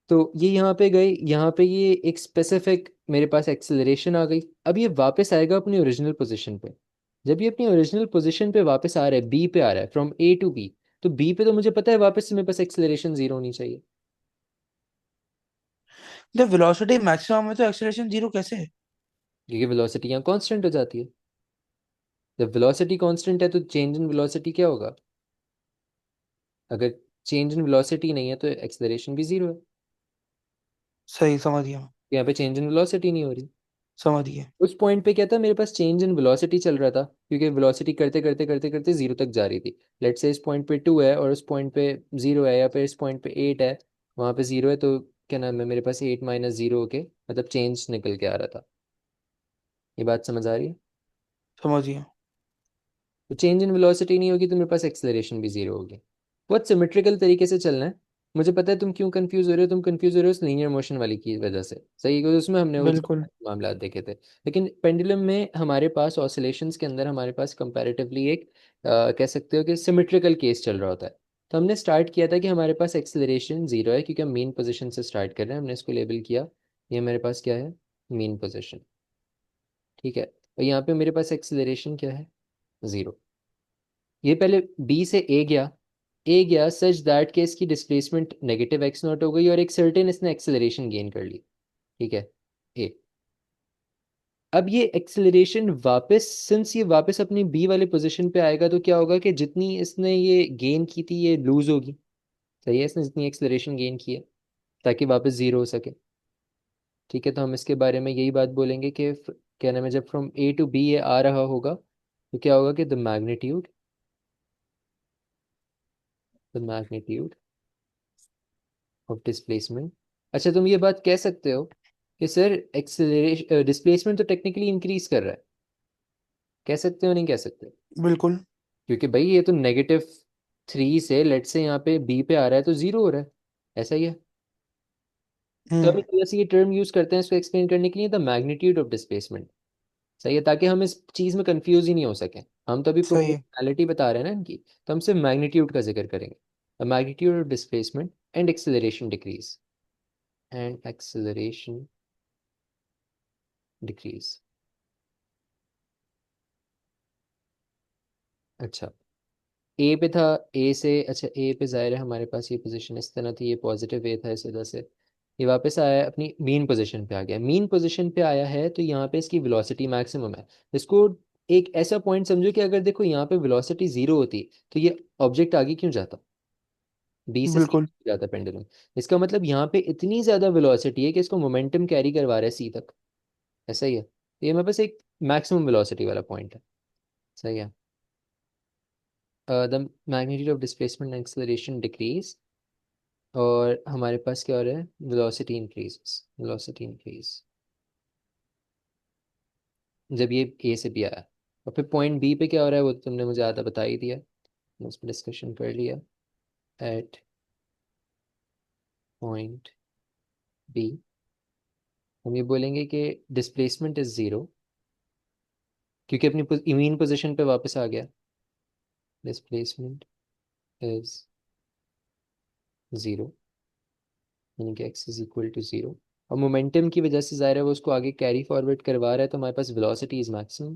तो ये यहाँ पे गई, यहाँ पे ये एक स्पेसिफिक मेरे पास एक्सेलरेशन आ गई, अब ये वापस आएगा अपनी ओरिजिनल पोजीशन पे। जब ये अपनी ओरिजिनल पोजीशन पे वापस आ रहा है, बी पे आ रहा है, फ्रॉम ए टू बी, तो बी पे तो मुझे पता है वापस से मेरे पास एक्सेलरेशन जीरो होनी चाहिए।
जब वेलोसिटी मैक्सिमम है तो एक्सेलरेशन जीरो कैसे है?
क्योंकि वेलोसिटी यहाँ कांस्टेंट हो जाती है। जब वेलोसिटी कांस्टेंट है तो चेंज इन वेलोसिटी क्या होगा? अगर चेंज इन वेलोसिटी नहीं है तो एक्सेलरेशन भी जीरो है।
सही, समझ गया।
यहाँ पे चेंज इन वेलोसिटी नहीं हो रही।
समझ गया।
उस पॉइंट पे क्या था, मेरे पास चेंज इन वेलोसिटी चल रहा था, क्योंकि वेलोसिटी करते करते करते करते जीरो तक जा रही थी। लेट्स से इस पॉइंट पे 2 है और उस पॉइंट पे जीरो है, या फिर इस पॉइंट पे 8 है, वहाँ पे जीरो है, तो क्या नाम है, मेरे पास 8 - 0 के मतलब चेंज निकल के आ रहा था। ये बात समझ आ रही है?
समझ गया।
तो चेंज इन वेलोसिटी नहीं होगी तो मेरे पास एक्सेलरेशन भी जीरो होगी। बहुत सिमेट्रिकल तरीके से चलना है। मुझे पता है तुम क्यों कंफ्यूज हो रहे हो, तुम कंफ्यूज हो रहे हो उस लीनियर मोशन वाली की वजह से, सही है, क्योंकि उसमें हमने वो
बिल्कुल।
मामला देखे थे। लेकिन पेंडुलम में हमारे पास ऑसिलेशंस के अंदर हमारे पास कंपैरेटिवली एक कह सकते हो कि सिमेट्रिकल केस चल रहा होता है। तो हमने स्टार्ट किया था कि हमारे पास एक्सेलरेशन जीरो है, क्योंकि हम मेन पोजिशन से स्टार्ट कर रहे हैं, हमने इसको लेबल किया, ये मेरे पास क्या है, मेन पोजिशन, ठीक है। और यहाँ पे मेरे पास एक्सेलरेशन क्या है, जीरो। ये पहले बी से ए गया सच दैट कि इसकी डिस्प्लेसमेंट नेगेटिव एक्स नॉट हो गई और एक सर्टेन इसने एक्सेलरेशन गेन कर ली, ठीक है, ए। अब ये एक्सेलरेशन वापस, सिंस ये वापस अपनी बी वाले पोजीशन पे आएगा तो क्या होगा कि जितनी इसने ये गेन की थी ये लूज होगी, सही है, इसने जितनी एक्सेलरेशन गेन की है ताकि वापस जीरो हो सके, ठीक है। तो हम इसके बारे में यही बात बोलेंगे कि क्या नाम है, जब फ्रॉम ए टू बी ये आ रहा होगा तो क्या होगा कि द मैग्नीट्यूड ऑफ डिस्प्लेसमेंट। अच्छा, तुम ये बात कह सकते हो कि सर एक्सेलरेशन डिस्प्लेसमेंट तो टेक्निकली इंक्रीज कर रहा है, कह सकते हो नहीं कह सकते?
बिल्कुल।
क्योंकि भाई ये तो -3 से लेट से यहाँ पे बी पे आ रहा है तो जीरो हो रहा है, ऐसा ही है। तो हम
हम्म।
एक तरह से ये टर्म यूज करते हैं इसको एक्सप्लेन करने के लिए, द मैग्नीट्यूड ऑफ डिस्प्लेसमेंट। सही है, ताकि हम इस चीज में कंफ्यूज ही नहीं हो सके। हम तो अभी
सही है।
प्रोपोर्शनैलिटी बता रहे हैं ना इनकी, तो हम सिर्फ मैग्नीट्यूड का जिक्र करेंगे। The magnitude of displacement and acceleration decrease, and acceleration decrease. अच्छा, ए पे था, ए से, अच्छा ए पे जाहिर है हमारे पास ये पोजीशन इस तरह थी, ये पॉजिटिव ए था इस वजह से ये वापस आया है, अपनी मीन पोजीशन पे आ गया। मीन पोजीशन पे आया है तो यहाँ पे इसकी वेलोसिटी मैक्सिमम है। इसको एक ऐसा पॉइंट समझो कि अगर देखो यहाँ पे वेलोसिटी जीरो होती तो ये ऑब्जेक्ट आगे क्यों जाता, बी से सी
बिल्कुल।
जाता पेंडुलम। इसका मतलब यहाँ पे इतनी ज्यादा वेलोसिटी है कि इसको मोमेंटम कैरी करवा रहा है सी तक, ऐसा ही है। तो ये मेरे पास एक मैक्सिमम वेलोसिटी वाला पॉइंट है। सही है। The magnitude of displacement and acceleration decrease, और हमारे पास क्या हो रहा है, वेलोसिटी इंक्रीज, वेलोसिटी इंक्रीज जब ये ए से बी आया। और फिर पॉइंट बी पे क्या हो रहा है वो तो तुमने मुझे आधा बता ही दिया, उस पर डिस्कशन कर लिया। एट पॉइंट बी हम ये बोलेंगे कि डिस्प्लेसमेंट इज जीरो, क्योंकि अपनी मीन पोजीशन पे वापस आ गया। डिस्प्लेसमेंट इज जीरो, यानी कि x is equal to zero. और मोमेंटम की वजह से जाहिर है वो उसको आगे कैरी फॉरवर्ड करवा रहा है, तो हमारे पास velocity is maximum,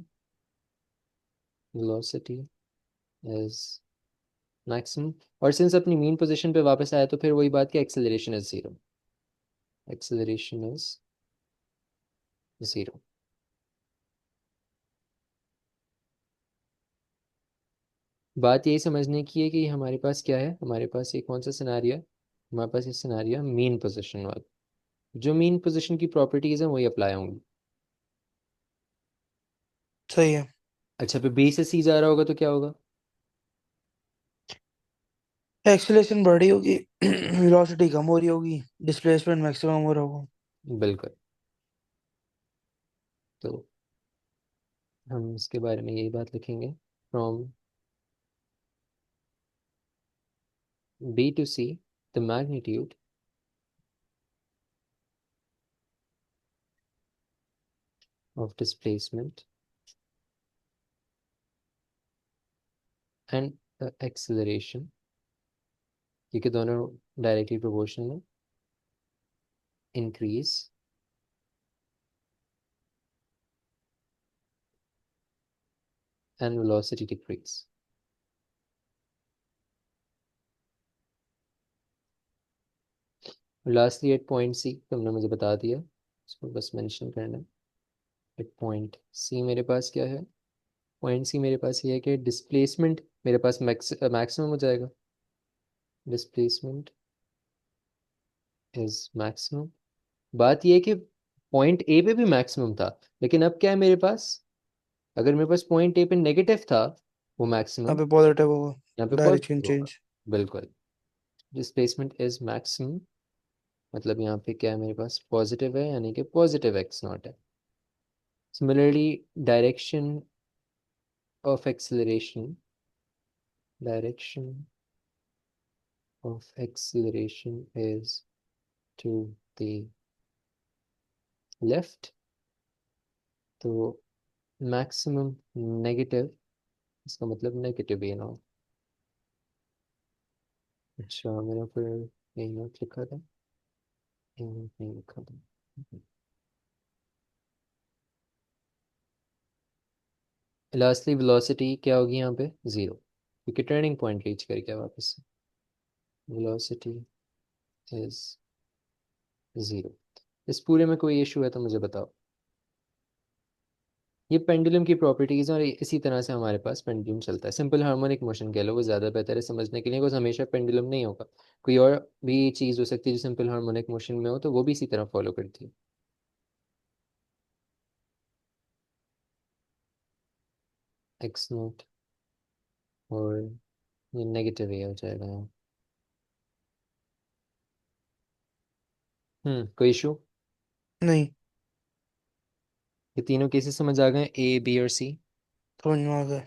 velocity is maximum. और सिंस अपनी मीन पोजीशन पे वापस आया तो फिर वही बात कि acceleration is zero, acceleration is zero. बात यही समझने की है कि हमारे पास क्या है, हमारे पास ये कौन सा सिनारियो है, हमारे पास ये सिनारियो है मीन पोजीशन वाला। जो मीन पोजीशन की प्रॉपर्टीज हैं वही अप्लाई होंगी।
सही है।
अच्छा, फिर बी से सी जा रहा होगा तो क्या होगा?
एक्सीलरेशन बढ़ रही होगी, वेलोसिटी कम हो रही होगी, डिस्प्लेसमेंट मैक्सिमम हो रहा होगा।
बिल्कुल। तो हम इसके बारे में यही बात लिखेंगे, from B to C the magnitude of displacement and acceleration, क्योंकि दोनों डायरेक्टली प्रोपोर्शनल है, increase and velocity decrease. Lastly at point C तुमने मुझे बता दिया, इसको बस मेंशन करना है। एट पॉइंट सी मेरे पास क्या है, पॉइंट सी मेरे पास ये है कि डिस्प्लेसमेंट मेरे पास मैक्सिमम हो जाएगा, डिस्प्लेसमेंट इज मैक्सिमम। बात ये है कि पॉइंट ए पे भी मैक्सिमम था, लेकिन अब क्या है मेरे पास, अगर मेरे पास पॉइंट ए पे नेगेटिव था वो
यहाँ
मैक्सिमम,
पे पॉजिटिव होगा।
यहाँ पे
डायरेक्शन
पॉजिटिव होगा।
चेंज।
बिल्कुल। डिस्प्लेसमेंट इज मैक्सिमम, मतलब यहाँ पे क्या है मेरे पास पॉजिटिव है, यानी कि पॉजिटिव एक्स नॉट है। Similarly direction of acceleration, direction of acceleration is to the left, तो मैक्सिमम नेगेटिव, इसका मतलब नेगेटिव ये ना। अच्छा, मैंने फिर यही नोट लिखा था, यही नोट नहीं लिखा था। लास्टली वेलोसिटी क्या होगी यहाँ पे, जीरो, क्योंकि टर्निंग पॉइंट रीच कर गया वापस। Velocity is zero. इस पूरे में कोई इशू है तो मुझे बताओ। ये पेंडुलम की प्रॉपर्टीज और इसी तरह से हमारे पास पेंडुलम चलता है, सिंपल हार्मोनिक मोशन कह लो, वो ज़्यादा बेहतर है समझने के लिए, कुछ हमेशा पेंडुलम नहीं होगा। कोई और भी चीज़ हो सकती है जो सिंपल हार्मोनिक मोशन में हो तो वो भी इसी तरह फॉलो करती है। एक्स नोट, और ये नेगेटिव ये हो जाएगा यहाँ। कोई इशू?
नहीं।
ये तीनों केसेस समझ आ गए, ए बी और सी।
समझ में आ गया।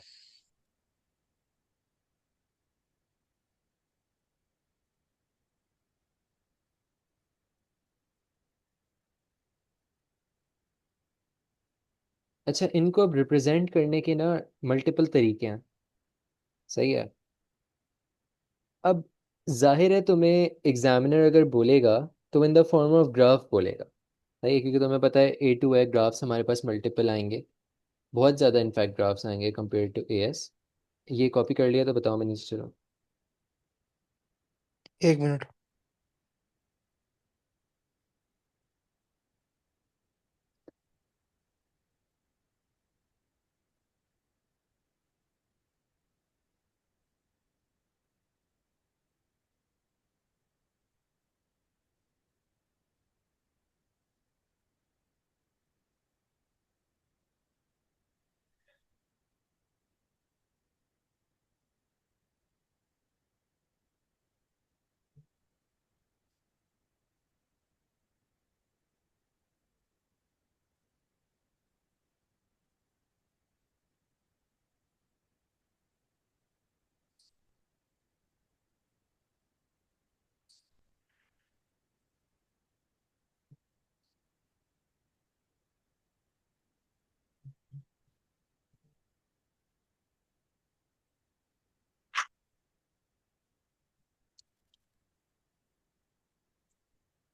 अच्छा, इनको अब रिप्रेजेंट करने के ना मल्टीपल तरीके हैं। सही है। अब जाहिर है तुम्हें एग्जामिनर अगर बोलेगा तो इन द फॉर्म ऑफ ग्राफ बोलेगा। सही है, क्योंकि तुम्हें पता है A2 है, ग्राफ्स हमारे पास मल्टीपल आएंगे, बहुत ज़्यादा इनफैक्ट ग्राफ्स आएंगे कंपेयर टू AS। ये कॉपी कर लिया तो बताओ, मैं नीचे चलो।
1 मिनट।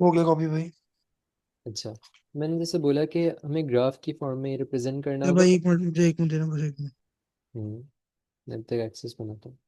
हो गया कॉपी भाई।
अच्छा, मैंने जैसे बोला कि हमें ग्राफ की फॉर्म में रिप्रेजेंट करना
ए
होगा।
भाई 1 मिनट, मुझे 1 मिनट देना, बस 1 मिनट।
जब तक एक्सेस बनाता हूँ।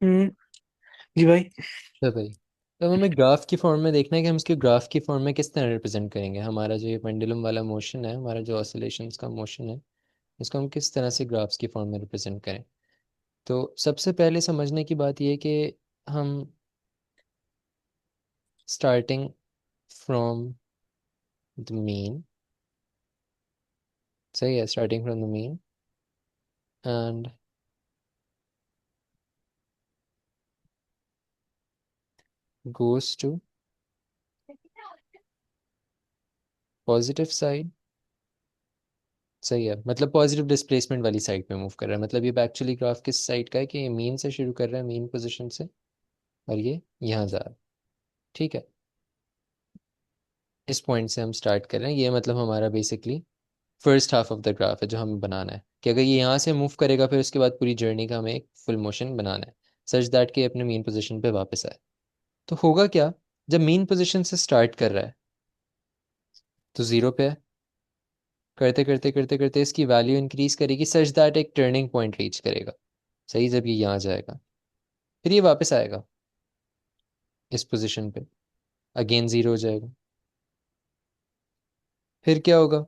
हम्म। जी भाई।
तो भाई, अब हमें ग्राफ की फॉर्म में देखना है कि हम इसके ग्राफ की फॉर्म में किस तरह रिप्रेजेंट करेंगे। हमारा जो ये पेंडुलम वाला मोशन है, हमारा जो ऑसिलेशंस का मोशन है, इसको हम किस तरह से ग्राफ्स की फॉर्म में रिप्रेजेंट करें। तो सबसे पहले समझने की बात यह है कि हम स्टार्टिंग फ्रॉम द मीन, सही है, starting from the mean and goes to positive side. सही है, मतलब पॉजिटिव डिस्प्लेसमेंट वाली साइड पे मूव कर रहा है। मतलब ये एक्चुअली ग्राफ किस साइड का है कि ये मीन से शुरू कर रहा है, मीन पोजीशन से, और ये यहाँ जा रहा है। ठीक है, इस पॉइंट से हम स्टार्ट कर रहे हैं। ये मतलब हमारा basically first half of the graph है जो हमें बनाना है, कि अगर ये यहाँ से मूव करेगा फिर उसके बाद पूरी जर्नी का हमें एक फुल मोशन बनाना है, सच दैट कि अपने मीन पोजीशन पे वापस आए। तो होगा क्या, जब मीन पोजीशन से स्टार्ट कर रहा है तो जीरो पे है, करते करते करते करते इसकी वैल्यू इंक्रीज करेगी सच दैट एक टर्निंग पॉइंट रीच करेगा। सही, जब ये यहाँ जाएगा फिर ये वापस आएगा इस पोजीशन पे, अगेन जीरो हो जाएगा। फिर क्या होगा,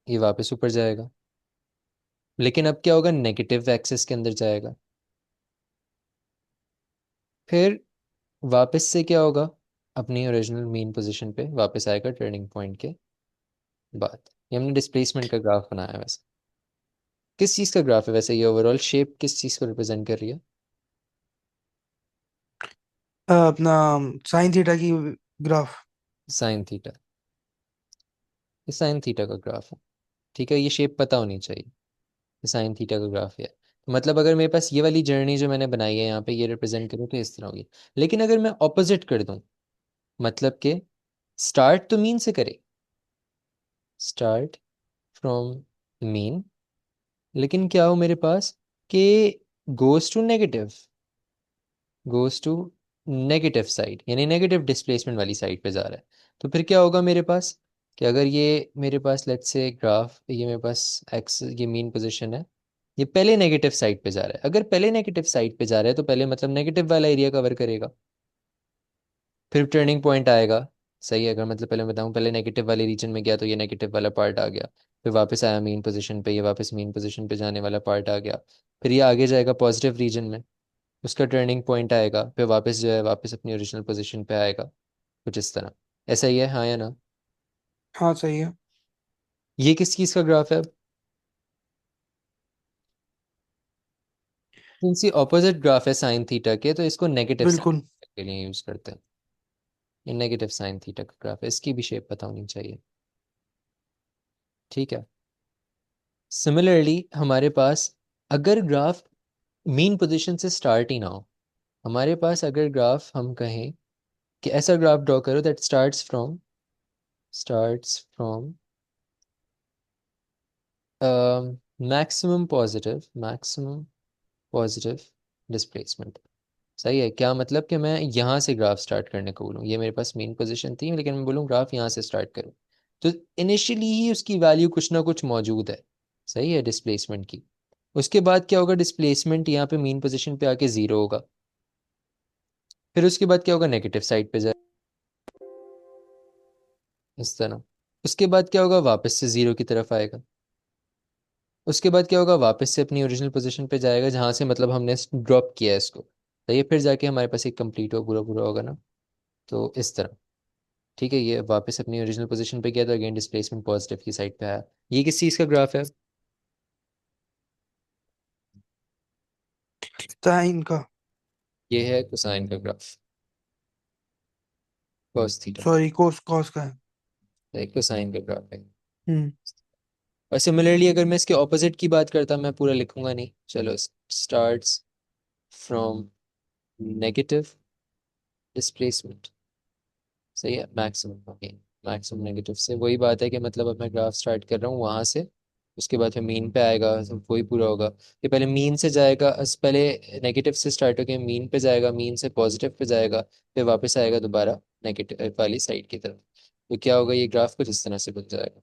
ये वापस ऊपर जाएगा, लेकिन अब क्या होगा, नेगेटिव एक्सिस के अंदर जाएगा। फिर वापस से क्या होगा, अपनी ओरिजिनल मेन पोजीशन पे वापस आएगा टर्निंग पॉइंट के बाद। ये हमने डिस्प्लेसमेंट का ग्राफ बनाया है। वैसे किस चीज़ का ग्राफ है, वैसे ये ओवरऑल शेप किस चीज़ को रिप्रेजेंट कर रही है।
अपना साइन थीटा की ग्राफ।
Sine theta. ये साइन थीटा का ग्राफ है। ठीक है, ये शेप पता होनी चाहिए। ये साइन थीटा का ग्राफ है। मतलब अगर मेरे पास ये वाली जर्नी जो मैंने बनाई है यहाँ पे ये रिप्रेजेंट करूँ तो इस तरह होगी। लेकिन अगर मैं ऑपोजिट कर दूँ, मतलब कि स्टार्ट तो मीन से करे, स्टार्ट फ्रॉम मीन, लेकिन क्या हो मेरे पास कि goes to negative, goes to negative side, यानी नेगेटिव डिस्प्लेसमेंट वाली साइड पे जा रहा है। तो फिर क्या होगा मेरे पास कि अगर ये मेरे पास लेट्स से ग्राफ, ये मेरे पास एक्स, ये मीन पोजीशन है, ये पहले नेगेटिव साइड पे जा रहा है। अगर पहले नेगेटिव साइड पे जा रहा है तो पहले मतलब नेगेटिव वाला एरिया कवर करेगा, फिर टर्निंग पॉइंट आएगा। सही है, अगर मतलब पहले मैं बताऊं, पहले नेगेटिव वाले रीजन में गया तो ये नेगेटिव वाला पार्ट आ गया, फिर वापस आया मीन पोजीशन पे, ये वापस मीन पोजीशन पे जाने वाला पार्ट आ गया, फिर ये आगे जाएगा पॉजिटिव रीजन में, उसका टर्निंग पॉइंट आएगा, फिर वापस जो है वापस अपनी ओरिजिनल पोजीशन पे आएगा, कुछ इस तरह। ऐसा ही है, हाँ या ना?
हाँ सही है।
ये किस चीज़ का ग्राफ है अब? इनसी ऑपोजिट ग्राफ है साइन थीटा के, तो इसको नेगेटिव
बिल्कुल।
साइन के लिए यूज करते हैं। ये नेगेटिव साइन थीटा का ग्राफ है, इसकी भी शेप पता होनी चाहिए। ठीक है। सिमिलरली हमारे पास अगर ग्राफ मीन पोजीशन से स्टार्ट ही ना हो, हमारे पास अगर ग्राफ हम कहें कि ऐसा ग्राफ ड्रॉ करो that starts from maximum positive displacement. सही है, क्या मतलब कि मैं यहाँ से ग्राफ स्टार्ट करने को बोलूँ, ये मेरे पास मेन पोजीशन थी लेकिन मैं बोलूँ ग्राफ यहाँ से स्टार्ट करूँ, तो इनिशियली ही उसकी वैल्यू कुछ ना कुछ मौजूद है। सही है, डिस्प्लेसमेंट की। उसके बाद क्या होगा, डिस्प्लेसमेंट यहाँ पे मेन पोजीशन पे आके जीरो होगा, फिर उसके बाद क्या होगा, नेगेटिव साइड पे जाए इस तरह। उसके बाद क्या होगा, वापस से जीरो की तरफ आएगा। उसके बाद क्या होगा, वापस से अपनी ओरिजिनल पोजीशन पे जाएगा जहाँ से मतलब हमने ड्रॉप किया है इसको, तो ये फिर जाके हमारे पास एक कंप्लीट हो पूरा पूरा होगा ना, तो इस तरह। ठीक है, ये वापस अपनी ओरिजिनल पोजीशन पे गया तो अगेन डिस्प्लेसमेंट पॉजिटिव की साइड पे आया। ये किस चीज़ का ग्राफ है?
साइन का।
ये है कोसाइन का ग्राफ, कॉस थीटा।
सॉरी, कोस कॉस का है।
एक कोसाइन का ग्राफ है।
हम्म।
और सिमिलरली अगर मैं इसके ऑपोजिट की बात करता, मैं पूरा लिखूंगा नहीं, चलो, स्टार्ट्स फ्रॉम नेगेटिव डिस्प्लेसमेंट। सही है, मैक्सिमम, ओके, मैक्सिमम नेगेटिव से, वही बात है कि मतलब अब मैं ग्राफ स्टार्ट कर रहा हूँ वहां से, उसके बाद फिर मीन पे आएगा, तो वही पूरा होगा। ये पहले मीन से जाएगा, पहले नेगेटिव से स्टार्ट होकर मीन पे जाएगा, मीन से पॉजिटिव पे जाएगा, फिर वापस आएगा दोबारा नेगेटिव वाली साइड की तरफ। तो क्या होगा, ये ग्राफ कुछ इस तरह से बन जाएगा।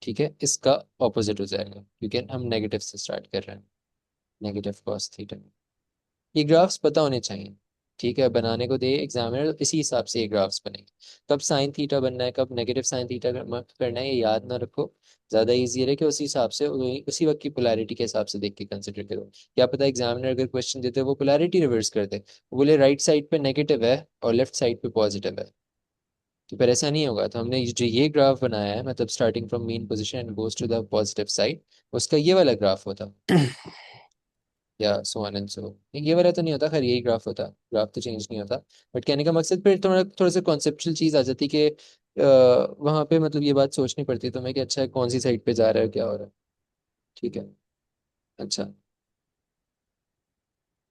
ठीक है, इसका ऑपोजिट हो जाएगा क्योंकि हम नेगेटिव से स्टार्ट कर रहे हैं, नेगेटिव कॉस थीटा। ये ग्राफ्स पता होने चाहिए। ठीक है, बनाने को दे एग्जामिनर तो इसी हिसाब से ये ग्राफ्स बनेंगे। कब साइन थीटा बनना है, कब नेगेटिव साइन थीटा करना है, ये याद ना रखो। ज़्यादा ईजी है कि उसी हिसाब से उसी वक्त की पोलैरिटी के हिसाब से देख के कंसिडर करो। क्या पता एग्जामिनर अगर क्वेश्चन देते वो पोलैरिटी रिवर्स कर दे, वो बोले राइट साइड पे नेगेटिव है और लेफ्ट साइड पे पॉजिटिव है, तो फिर ऐसा नहीं होगा। तो हमने जो ये ग्राफ बनाया है, मतलब starting from mean position and goes to the positive side, उसका ये वाला ग्राफ होता, या सो ऑन एंड सो। ये वाला तो नहीं होता, खैर यही ग्राफ होता, ग्राफ तो चेंज नहीं होता। बट कहने का मकसद फिर थोड़ा थोड़ा सा कॉन्सेप्चुअल चीज़ आ जाती कि वहाँ पे मतलब ये बात सोचनी पड़ती है तुम्हें कि अच्छा कौन सी साइड पे जा रहा है, क्या हो रहा है। ठीक है। अच्छा,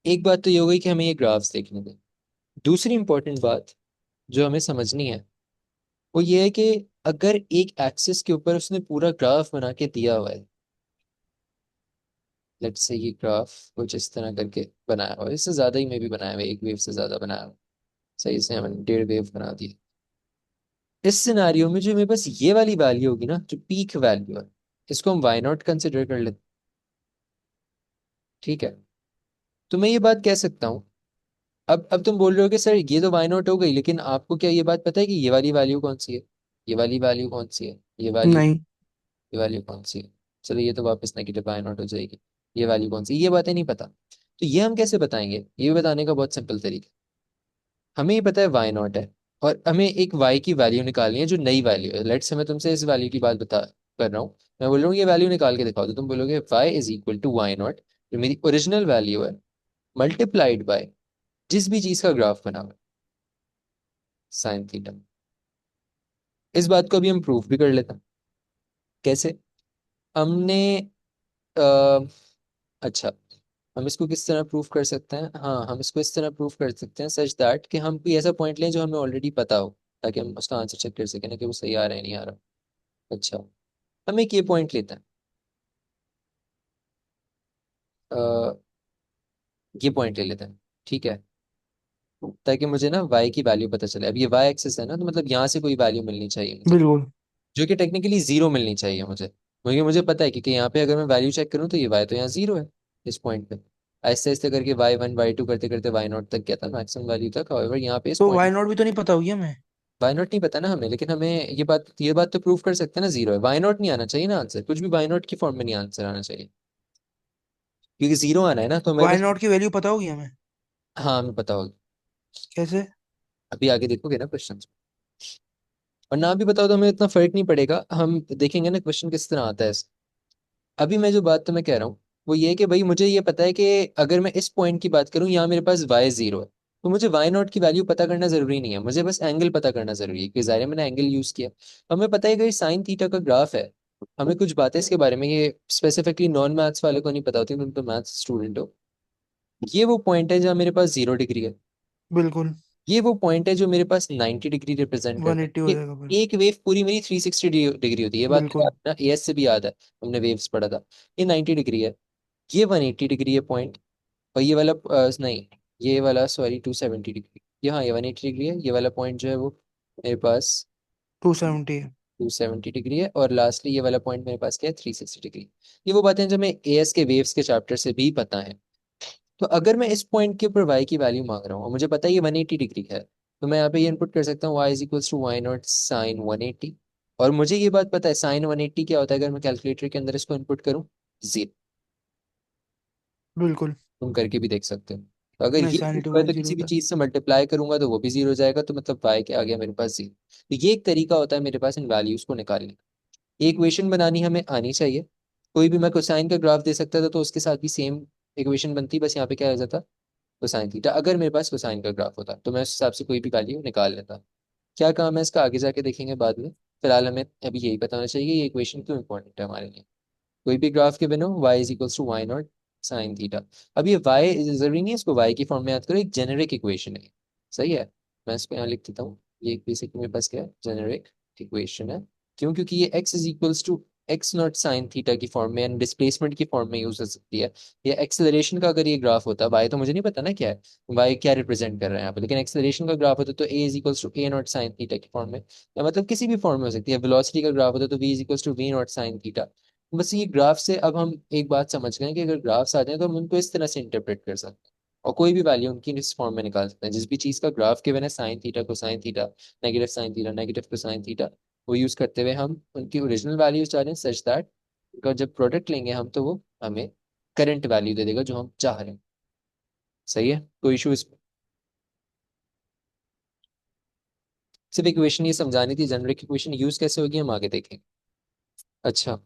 एक बात तो ये हो गई कि हमें ये ग्राफ्स देखने दें। दूसरी इंपॉर्टेंट बात जो हमें समझनी है वो ये है कि अगर एक एक्सिस के ऊपर उसने पूरा ग्राफ बना के दिया हुआ है, लेट्स से ये ग्राफ कुछ इस तरह करके बनाया हुआ है, इससे ज़्यादा ही मे भी बनाया हुआ है, एक वेव से ज़्यादा बनाया हुआ है, सही से हमने 1.5 वेव बना दी। इस सिनारियो में जो मेरे पास ये वाली वैल्यू होगी ना, जो पीक वैल्यू है, इसको हम वाई नॉट कंसिडर कर लेते हैं। ठीक है, तो मैं ये बात कह सकता हूँ। अब तुम बोल रहे हो कि सर ये तो वाई नॉट हो गई, लेकिन आपको क्या ये बात पता है कि ये वाली वैल्यू कौन सी है, ये वाली वैल्यू कौन सी है,
नहीं।
ये वैल्यू कौन सी है? चलो, ये तो वापस नेगेटिव वाई नॉट हो जाएगी। ये वैल्यू कौन सी, ये बातें नहीं पता, तो ये हम कैसे बताएंगे? ये बताने का बहुत सिंपल तरीका, हमें ये पता है वाई नॉट है, और हमें एक वाई की वैल्यू निकालनी है जो नई वैल्यू है। लेट्स से मैं तुमसे इस वैल्यू की बात बता कर रहा हूँ, मैं बोल रहा हूँ ये वैल्यू निकाल के दिखाओ, तो तुम बोलोगे y is equal to y naught, जो मेरी ओरिजिनल वैल्यू है, मल्टीप्लाइड बाय जिस भी चीज का ग्राफ बना हुआ है, साइन थीटा। इस बात को अभी हम प्रूफ भी कर लेते हैं। कैसे? हमने अ, अच्छा, हम इसको किस तरह प्रूव कर सकते हैं? हाँ, हम इसको इस तरह प्रूव कर सकते हैं सच दैट कि हम कोई ऐसा पॉइंट लें जो हमें ऑलरेडी पता हो, ताकि हम उसका आंसर चेक कर सकें ना कि वो सही आ रहा है नहीं आ रहा। अच्छा, हम एक ये पॉइंट लेते हैं, अ, ये पॉइंट ले लेते हैं, ठीक है, ताकि मुझे ना y की वैल्यू पता चले। अब ये y एक्सिस है ना, तो मतलब यहाँ से कोई वैल्यू मिलनी चाहिए मुझे,
बिल्कुल।
जो कि टेक्निकली जीरो मिलनी चाहिए मुझे, क्योंकि मुझे पता है कि यहाँ पे अगर मैं वैल्यू चेक करूँ तो ये y तो यहाँ जीरो है इस पॉइंट पे। ऐसे ऐसे करके y1 y2 करते करते y0 तक गया था मैक्सिमम वैल्यू तक। However, यहाँ पे इस
तो
पॉइंट
वाई नॉट भी तो नहीं पता होगी हमें।
y0 नहीं पता ना हमें, लेकिन हमें ये बात तो प्रूव कर सकते हैं ना, जीरो है। y0 नहीं आना चाहिए ना आंसर, कुछ भी y0 की फॉर्म में नहीं आंसर आना चाहिए, क्योंकि जीरो आना है ना, तो हमारे
वाई
पास।
नॉट की वैल्यू पता होगी हमें।
हाँ, हमें पता होगा।
कैसे?
अभी आगे देखोगे ना क्वेश्चन, और ना भी बताओ तो हमें इतना फर्क नहीं पड़ेगा, हम देखेंगे ना क्वेश्चन किस तरह आता है। अभी मैं जो बात तो मैं कह रहा हूँ वो ये है कि भाई मुझे ये पता है कि अगर मैं इस पॉइंट की बात करूँ, यहाँ मेरे पास y जीरो है, तो मुझे y0 की वैल्यू पता करना जरूरी नहीं है, मुझे बस एंगल पता करना जरूरी है, क्योंकि ज़ाहिर है मैंने एंगल यूज किया। हमें पता है कि साइन थीटा का ग्राफ है, हमें कुछ बातें इसके बारे में, ये स्पेसिफिकली नॉन मैथ्स वाले को नहीं पता होती, तुम तो मैथ्स स्टूडेंट हो। ये वो पॉइंट है जहाँ मेरे पास 0 डिग्री है,
बिल्कुल।
ये वो पॉइंट है जो मेरे पास 90 डिग्री रिप्रेजेंट करता
180
है।
हो
ये
जाएगा फिर।
एक वेव पूरी मेरी 360 डिग्री होती है, ये बात तो
बिल्कुल।
याद है ना, एएस से भी याद है, हमने वेव्स पढ़ा था। ये 90 डिग्री है, ये 180 डिग्री है पॉइंट, और ये वाला नहीं, ये वाला सॉरी 270 डिग्री, ये हाँ ये 180 डिग्री है, ये वाला पॉइंट जो है वो मेरे पास
270 है।
270 डिग्री है, और लास्टली ये वाला पॉइंट मेरे पास क्या है, 360 डिग्री। ये वो बातें जो हमें एएस के वेव्स के चैप्टर से भी पता है। तो अगर मैं इस पॉइंट के ऊपर y की वैल्यू मांग रहा हूँ और मुझे पता है ये 180 डिग्री है, तो मैं यहाँ पे ये इनपुट कर सकता हूँ y is equals to y naught sine 180। और मुझे ये बात पता है साइन 180 क्या होता है, अगर मैं कैलकुलेटर के अंदर इसको इनपुट करूँ, जीरो।
बिल्कुल।
तुम करके भी देख सकते हो। तो अगर
नहीं,
ये
साइन
जीरो
एटी
है
वाई
तो
जीरो
किसी भी
होता है।
चीज से मल्टीप्लाई करूंगा तो वो भी जीरो हो जाएगा, तो मतलब y के आ गया मेरे पास जीरो। तो ये एक तरीका होता है मेरे पास इन वैल्यूज को निकालने का। इक्वेशन बनानी हमें आनी चाहिए, कोई भी मैं कोसाइन का ग्राफ दे सकता था तो उसके साथ भी सेम इक्वेशन बनती, बस यहाँ पे क्या आ जाता, कोसाइन थीटा। अगर मेरे पास कोसाइन का ग्राफ होता तो मैं उस हिसाब से कोई भी वैल्यू निकाल लेता। क्या काम है इसका आगे जाके देखेंगे बाद में, फिलहाल हमें अभी यही बताना चाहिए ये इक्वेशन क्यों इंपॉर्टेंट है हमारे लिए। कोई भी ग्राफ के बिना y is equals to y naught sine theta. अब ये y जरूरी नहीं है इसको y की फॉर्म में याद करो, एक जेनेरिक इक्वेशन है, सही है। मैं इसको यहाँ लिख देता हूँ, ये एक बेसिकली मेरे पास क्या है, जेनेरिक इक्वेशन है। क्यों? क्योंकि ये x is equals to x naught sine theta की फॉर्म में एंड डिस्प्लेसमेंट की फॉर्म में यूज हो सकती है। ये एक्सेलरेशन का अगर ये ग्राफ होता, y तो मुझे नहीं पता ना क्या है, y क्या रिप्रेजेंट कर रहा है यहाँ पे, लेकिन एक्सेलरेशन का ग्राफ होता तो a is equals to a naught sine theta की फॉर्म में, या मतलब किसी भी फॉर्म में हो सकती है। वेलोसिटी का ग्राफ होता तो v is equals to v naught sine theta. बस ये ग्राफ से अब हम एक बात समझ गए कि अगर ग्राफ्स आ जाए तो हम उनको इस तरह से इंटरप्रेट कर सकते हैं, और कोई भी वैल्यू उनकी इस फॉर्म में निकाल सकते हैं। जिस भी चीज़ का ग्राफ के बना साइन थीटा को sine theta, negative sine theta negative को साइन थीटा, वो यूज करते हुए हम उनकी ओरिजिनल वैल्यूज डालें सच दैट उनका जब प्रोडक्ट लेंगे हम तो वो हमें करंट वैल्यू दे देगा जो हम चाह रहे हैं। सही है, कोई इशू इस, सिर्फ इक्वेशन ये समझानी थी, जनरिक इक्वेशन यूज कैसे होगी हम आगे देखेंगे। अच्छा,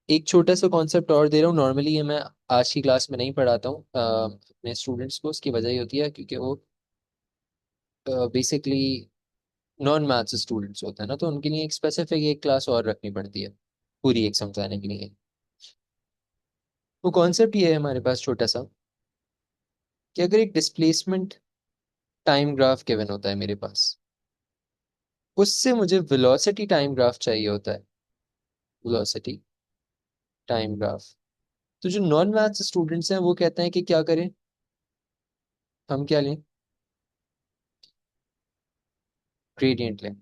एक छोटा सा कॉन्सेप्ट और दे रहा हूँ, नॉर्मली ये मैं आज की क्लास में नहीं पढ़ाता हूँ अपने स्टूडेंट्स को, उसकी वजह ये होती है क्योंकि वो बेसिकली नॉन मैथ्स स्टूडेंट्स होते हैं ना, तो उनके लिए एक स्पेसिफिक एक क्लास और रखनी पड़ती है पूरी एक समझाने के लिए। वो कॉन्सेप्ट ये है हमारे पास छोटा सा, कि अगर एक डिस्प्लेसमेंट टाइम ग्राफ गिवन होता है मेरे पास, उससे मुझे वेलोसिटी टाइम ग्राफ चाहिए होता है, वेलोसिटी टाइम ग्राफ। तो जो नॉन मैथ्स स्टूडेंट्स हैं वो कहते हैं कि क्या करें, हम क्या लें, ग्रेडियंट लें।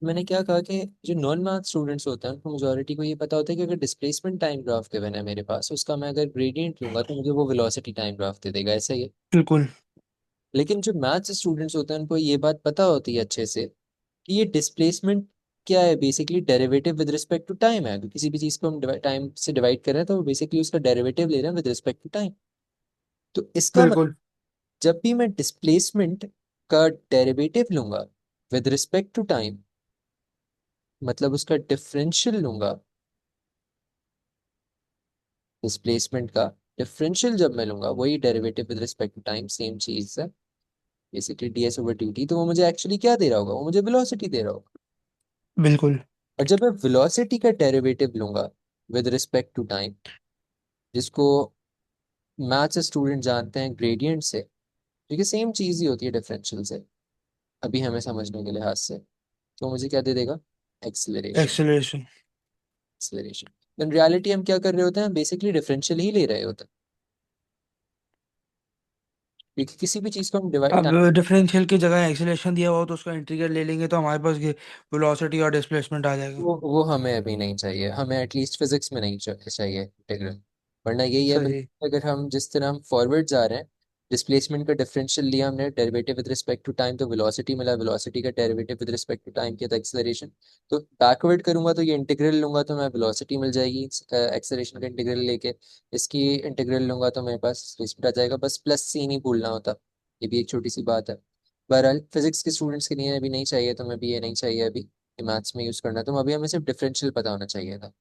मैंने क्या कहा कि जो नॉन मैथ स्टूडेंट्स होते हैं उनको मेजोरिटी को ये पता होता है कि अगर डिस्प्लेसमेंट टाइम ग्राफ गिवन है मेरे पास, उसका मैं अगर ग्रेडियंट लूंगा तो मुझे वो वेलोसिटी टाइम ग्राफ दे देगा, ऐसा ही है।
बिल्कुल।
लेकिन जो मैथ्स स्टूडेंट्स होते हैं उनको ये बात पता होती है अच्छे से कि ये डिस्प्लेसमेंट क्या है, basically derivative with respect to time है। अगर किसी भी चीज़ को हम टाइम से डिवाइड कर रहे हैं तो बेसिकली उसका डेरिवेटिव ले रहे हैं विद रिस्पेक्ट टू टाइम। तो इसका मतलब
बिल्कुल।
जब भी मैं डिस्प्लेसमेंट का डेरिवेटिव लूंगा विद रिस्पेक्ट टू टाइम, मतलब उसका डिफरेंशियल लूंगा डिस्प्लेसमेंट का, डिफरेंशियल जब मैं लूंगा, वही derivative with respect to time, same चीज है बेसिकली, डीएस ओवर डी, तो वो मुझे एक्चुअली क्या दे रहा होगा, वो मुझे वेलोसिटी दे रहा होगा।
बिल्कुल।
और जब मैं वेलोसिटी का डेरिवेटिव लूंगा विद रिस्पेक्ट टू टाइम, जिसको मैथ्स स्टूडेंट जानते हैं ग्रेडियंट से, क्योंकि सेम चीज ही होती है डिफरेंशियल से अभी हमें समझने के लिहाज से, तो मुझे क्या दे देगा, acceleration.
Acceleration.
Acceleration in reality हम क्या कर रहे होते हैं, बेसिकली डिफरेंशियल ही ले रहे होते हैं, क्योंकि किसी भी चीज को हम डिवाइड,
अब डिफरेंशियल की जगह एक्सेलरेशन दिया हुआ तो उसका इंटीग्रल ले लेंगे तो हमारे पास वेलोसिटी और डिस्प्लेसमेंट आ जाएगा।
वो हमें अभी नहीं चाहिए, हमें एटलीस्ट फिजिक्स में नहीं चाहिए इंटीग्रल। वरना यही है
सही।
अगर हम जिस तरह हम फॉरवर्ड जा रहे हैं, डिस्प्लेसमेंट का डिफरेंशियल लिया हमने, derivative with respect to time तो वेलोसिटी मिला, वेलोसिटी का derivative with respect to time किया तो एक्सेलरेशन। तो बैकवर्ड करूंगा तो ये इंटीग्रल लूंगा तो मैं वेलोसिटी मिल जाएगी, एक्सेलरेशन का इंटीग्रल लेके। इसकी इंटीग्रल लूंगा तो मेरे पास डिस्प्लेसमेंट आ जाएगा, बस प्लस सी नहीं भूलना होता। ये भी एक छोटी सी बात है। बहरहाल फिजिक्स के स्टूडेंट्स के लिए अभी नहीं चाहिए, तो मैं भी ये नहीं चाहिए अभी मैथ्स में यूज करना, तो अभी हमें सिर्फ डिफरेंशियल पता होना चाहिए था।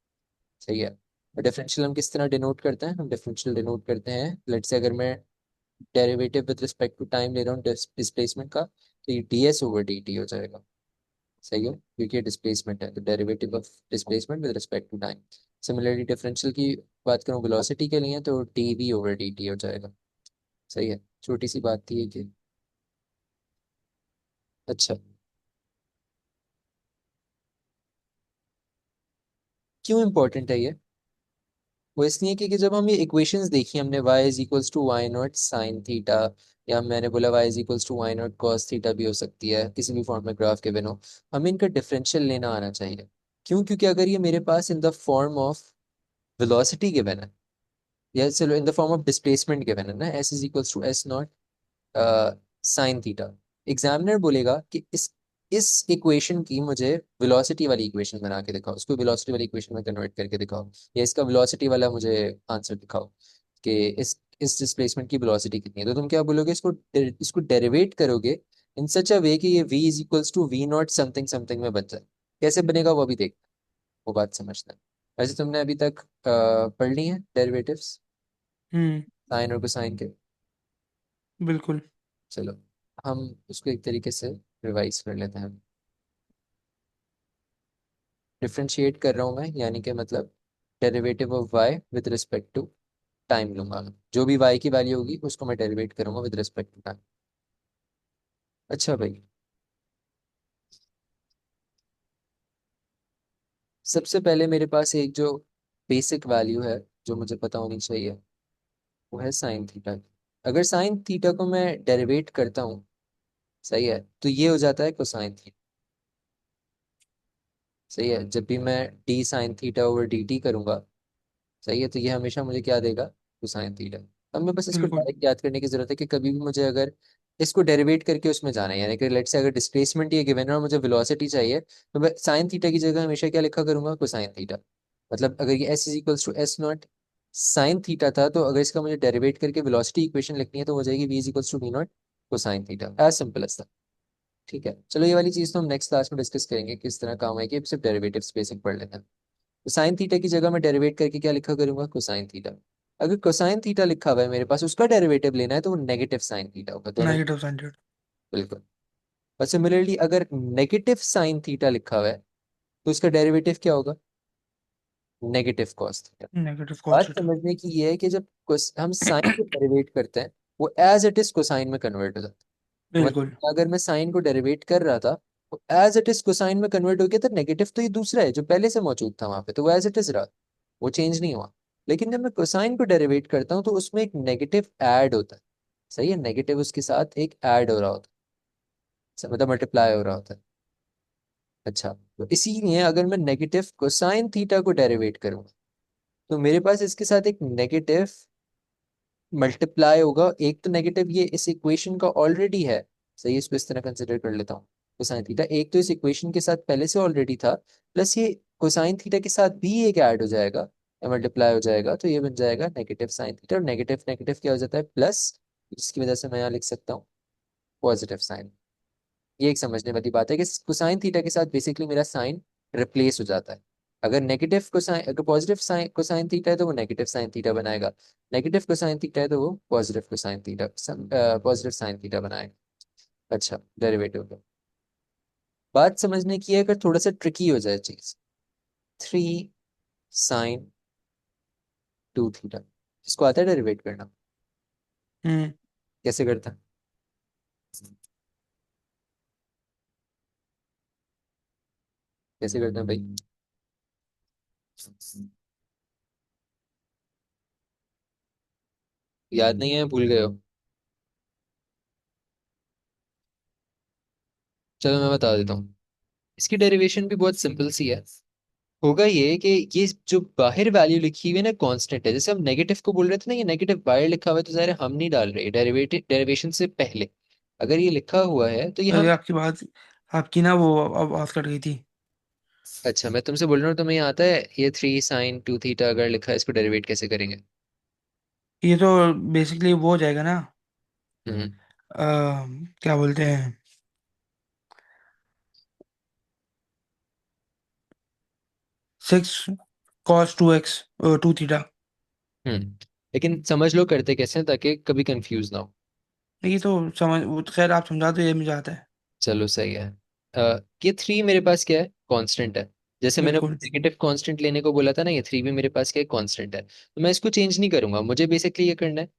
सही है। और डिफरेंशियल हम किस तरह डिनोट करते हैं, हम डिफरेंशियल डिनोट करते हैं, लेट्स से अगर मैं derivative with respect to time ले रहा हूँ डिस्प्लेसमेंट का, तो ये डीएस ओवर डी टी हो जाएगा। सही है, क्योंकि ये डिस्प्लेसमेंट है, तो derivative of displacement with respect to time. Similarly differential की बात करूँ वेलोसिटी के लिए, तो d v over d t हो जाएगा। सही है, छोटी सी बात थी ये कि। अच्छा, क्यों इंपॉर्टेंट है ये, वो इसलिए कि जब हम ये इक्वेशंस देखी हमने, y is equals to y naught sine theta, या मैंने बोला y is equals to y naught cos theta भी हो सकती है, किसी भी फॉर्म में ग्राफ के बिनो, हमें इनका डिफरेंशियल लेना आना चाहिए। क्यों, क्योंकि अगर ये मेरे पास in the form of velocity given है, या चलो in the form of displacement given है ना, s is equals to S not sine theta, examiner बोलेगा कि इस इक्वेशन की मुझे वेलोसिटी वाली इक्वेशन बना के दिखाओ, उसको वेलोसिटी वाली इक्वेशन में कन्वर्ट करके दिखाओ, या इसका वेलोसिटी वाला मुझे आंसर दिखाओ कि इस डिस्प्लेसमेंट की वेलोसिटी कितनी है, तो तुम क्या बोलोगे, इसको डेरिवेट करोगे इन सच अ वे कि ये v is equals to v naught something something में बन जाए। कैसे बनेगा वो भी देख, वो बात समझना है। वैसे तुमने अभी तक पढ़ ली है डेरिवेटिव्स,
हम्म।
साइन और कोसाइन के।
बिल्कुल।
चलो हम उसको एक तरीके से रिवाइज कर लेते हैं। डिफ्रेंशिएट कर रहा हूँ मैं, यानी कि मतलब derivative of y with respect to time लूंगा मैं। जो भी y की वैल्यू होगी उसको मैं डेरिवेट करूंगा विद रिस्पेक्ट टू टाइम। अच्छा भाई, सबसे पहले मेरे पास एक जो बेसिक वैल्यू है जो मुझे पता होनी चाहिए, वो है साइन थीटा। अगर साइन थीटा को मैं डेरिवेट करता हूँ, सही है, तो ये हो जाता है कोसाइन थीटा। सही है, जब भी मैं D sine theta over d T करूंगा, सही है, तो ये हमेशा मुझे क्या देगा, कोसाइन थीटा। अब मैं बस इसको
बिल्कुल।
डायरेक्ट याद करने की जरूरत है कि कभी भी मुझे अगर इसको डेरिवेट करके उसमें जाना है, यानी कि लेट से अगर डिस्प्लेसमेंट ये गिवन है और मुझे वेलोसिटी चाहिए, तो मैं साइन थीटा की जगह हमेशा क्या लिखा करूंगा, कोसाइन थीटा। मतलब अगर ये S is equals to S not sine theta था, तो अगर इसका मुझे डेरिवेट करके वेलोसिटी इक्वेशन लिखनी है, तो हो जाएगी v is equals to v naught cosine theta, as simple as. ठीक है, चलो ये वाली चीज तो हम नेक्स्ट क्लास में डिस्कस करेंगे किस तरह काम आएगी, अब सिर्फ डेरिवेटिव्स बेसिक पढ़ लेते हैं। तो साइन थीटा की जगह मैं डेरिवेट करके क्या लिखा करूंगा, कोसाइन थीटा। अगर कोसाइन थीटा लिखा हुआ है मेरे पास, उसका डेरिवेटिव लेना है, तो वो नेगेटिव साइन थीटा होगा, दोनों।
Negative sign.
बिल्कुल। और सिमिलरली अगर नेगेटिव साइन थीटा लिखा हुआ है, तो उसका डेरिवेटिव क्या होगा, negative cos theta.
Negative cos
बात
थीटा।
समझने की ये है कि जब हम साइन को डेरिवेट करते हैं, वो एज इट इज कोसाइन में कन्वर्ट हो जाता है।
बिल्कुल।
मतलब अगर मैं साइन को डेरिवेट कर रहा था, तो एज इट इज कोसाइन में कन्वर्ट हो गया, तो नेगेटिव तो ये दूसरा है जो पहले से मौजूद था वहां पे, तो वो एज इट इज रहा, वो चेंज नहीं हुआ। लेकिन जब मैं कोसाइन को डेरिवेट करता हूँ, तो उसमें एक नेगेटिव ऐड होता है। सही है, नेगेटिव उसके साथ एक ऐड हो रहा होता है, मतलब मल्टीप्लाई हो रहा होता है। अच्छा, तो इसीलिए अगर मैं नेगेटिव कोसाइन थीटा को डेरिवेट करूँ, तो मेरे पास इसके साथ एक नेगेटिव मल्टीप्लाई होगा। एक तो नेगेटिव ये इस इक्वेशन का ऑलरेडी है, सही है, इसको इस तरह कंसिडर कर लेता हूँ। कोसाइन थीटा एक तो इस इक्वेशन के साथ पहले से ऑलरेडी था, प्लस ये कोसाइन थीटा के साथ भी एक ऐड हो जाएगा या मल्टीप्लाई हो जाएगा, तो ये बन जाएगा नेगेटिव साइन थीटा। और नेगेटिव नेगेटिव क्या हो जाता है, प्लस, जिसकी वजह से मैं यहाँ लिख सकता हूँ पॉजिटिव साइन। ये एक समझने वाली बात है कि कोसाइन थीटा के साथ बेसिकली मेरा साइन रिप्लेस हो जाता है। अगर नेगेटिव कोसाइन, अगर पॉजिटिव साइन कोसाइन थीटा है तो वो नेगेटिव साइन थीटा बनाएगा, नेगेटिव कोसाइन थीटा है तो वो positive cosine theta, positive sine theta बनाएगा। अच्छा, डेरिवेटिव का बात समझने की है, अगर थोड़ा सा ट्रिकी हो जाए चीज। 3 sin 2 थीटा, इसको आता है डेरिवेट करना?
हम्म।
कैसे करता है? कैसे करते हैं भाई? याद नहीं है, भूल गए हो? चलो मैं बता देता हूँ। इसकी डेरिवेशन भी बहुत सिंपल सी है। होगा ये कि ये जो बाहर वैल्यू लिखी हुई है ना कांस्टेंट है, जैसे हम नेगेटिव को बोल रहे थे ना, ये नेगेटिव बाहर लिखा हुआ है तो ज़ाहिर है हम नहीं डाल रहे डेरिवेटिव डेरिवेशन से पहले। अगर ये लिखा हुआ है तो ये
अरे
हम।
आपकी बात, आपकी ना वो आवाज कट गई थी।
अच्छा, मैं तुमसे बोल रहा हूँ, तुम्हें ये आता है ये 3 sin 2 थीटा अगर लिखा है, इसको डेरिवेट कैसे करेंगे?
ये तो बेसिकली वो हो जाएगा ना,
हम्म।
क्या बोलते हैं, 6 cos 2 x 2 थीटा।
हम्म। लेकिन समझ लो करते कैसे हैं ताकि कभी कंफ्यूज ना हो।
ये तो समझ, वो तो खैर आप समझा दो, ये मुझे आता है।
चलो सही है। ये 3 मेरे पास क्या है, कांस्टेंट है। जैसे मैंने
बिल्कुल।
नेगेटिव कांस्टेंट लेने को बोला था ना, ये 3 भी मेरे पास क्या है, कांस्टेंट है, तो मैं इसको चेंज नहीं करूंगा, मुझे बेसिकली ये करना है,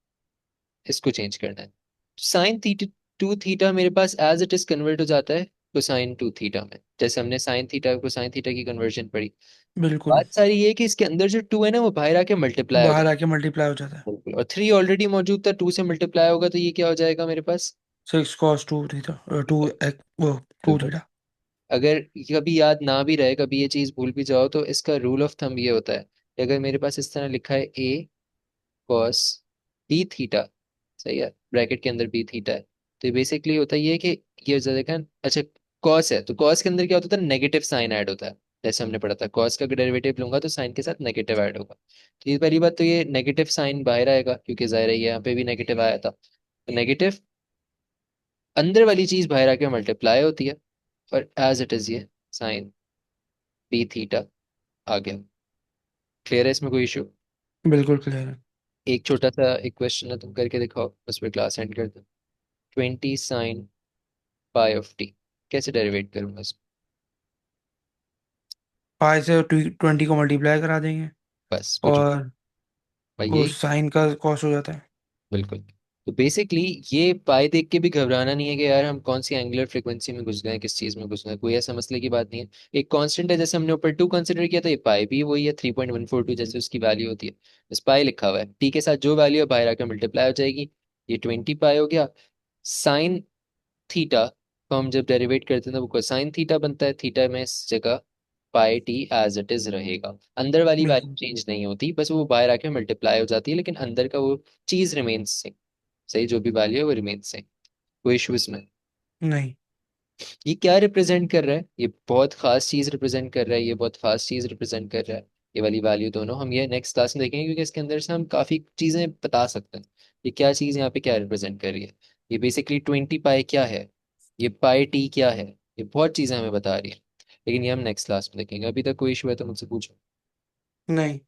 इसको चेंज करना है। साइन थीटा 2 थीटा मेरे पास एज इट इज कन्वर्ट हो जाता है कोसाइन 2 थीटा में, जैसे हमने साइन थीटा को साइन थीटा की कन्वर्जन पढ़ी।
बिल्कुल।
बात सारी ये है कि इसके अंदर जो 2 है ना वो बाहर आके मल्टीप्लाई हो
बाहर
जाता
आके मल्टीप्लाई हो जाता है।
है, बिल्कुल। और 3 ऑलरेडी मौजूद था, 2 से मल्टीप्लाई होगा तो ये क्या हो जाएगा मेरे पास?
6 cos 2 थीटा, वो टू
बिल्कुल।
थीटा
अगर कभी याद ना भी रहे, कभी ये चीज भूल भी जाओ, तो इसका रूल ऑफ थंब ये होता है कि अगर मेरे पास इस तरह लिखा है ए कॉस बी थीटा, सही है, ब्रैकेट के अंदर बी थीटा है, तो बेसिकली होता ये है कि ये हो जाएगा। अच्छा, कॉस है तो कॉस के अंदर क्या होता है, नेगेटिव साइन ऐड होता है। जैसे हमने पढ़ा था, कॉस का डेरिवेटिव लूंगा तो साइन के साथ नेगेटिव ऐड होगा, तो ये पहली बात तो ये नेगेटिव साइन बाहर आएगा, क्योंकि जाहिर है ये यहाँ पे भी नेगेटिव आया था, तो नेगेटिव अंदर वाली चीज बाहर आके मल्टीप्लाई होती है, और एज इट इज ये साइन बी थीटा आ गया। क्लियर है, इसमें कोई इशू?
बिल्कुल क्लियर है।
एक छोटा सा एक क्वेश्चन है, तुम करके दिखाओ, उस पर क्लास एंड कर दो। 20 sin पाई ऑफ टी, कैसे डेरिवेट करूंगा इसको?
पाई से 20 को मल्टीप्लाई करा देंगे,
बस कुछ
और
भाई
वो
यही।
साइन का कॉस हो जाता है।
बिल्कुल। तो बेसिकली ये पाई देख के भी घबराना नहीं है कि यार हम कौन सी एंगुलर फ्रीक्वेंसी में घुस गए, किस चीज में घुस गए, कोई ऐसा मसले की बात नहीं है। एक कांस्टेंट है, जैसे हमने ऊपर 2 कंसिडर किया था, ये पाई भी वही है 3.142, जैसे उसकी वैल्यू होती है। बस पाई लिखा हुआ है, टी के साथ जो वैल्यू है बाहर आकर मल्टीप्लाई हो जाएगी। ये 20 पाई हो गया। साइन थीटा को हम जब डेरिवेट करते हैं तो वो कोसाइन थीटा बनता है, थीटा में इस जगह pi T as it is रहेगा, अंदर वाली वैल्यू
बिल्कुल।
चेंज नहीं होती, बस वो बाहर आके मल्टीप्लाई हो जाती है, लेकिन अंदर का वो चीज रिमेन्स सेम। सही, जो भी वैल्यू है वो रिमेन्स सेम, कोई इशू इसमें?
नहीं।
ये क्या रिप्रेजेंट कर रहा है? ये बहुत खास चीज रिप्रेजेंट कर रहा है, ये बहुत खास चीज रिप्रेजेंट कर रहा है। ये वाली वैल्यू दोनों हम ये नेक्स्ट क्लास में देखेंगे, क्योंकि इसके अंदर से हम काफी चीजें बता सकते हैं। ये क्या चीज यहाँ पे क्या रिप्रेजेंट कर रही है, ये बेसिकली 20 पाई क्या है, ये पाई टी क्या है, ये बहुत चीजें हमें बता रही है। लेकिन ये हम नेक्स्ट क्लास में देखेंगे, अभी तक कोई इशू है तो मुझसे पूछो।
नहीं।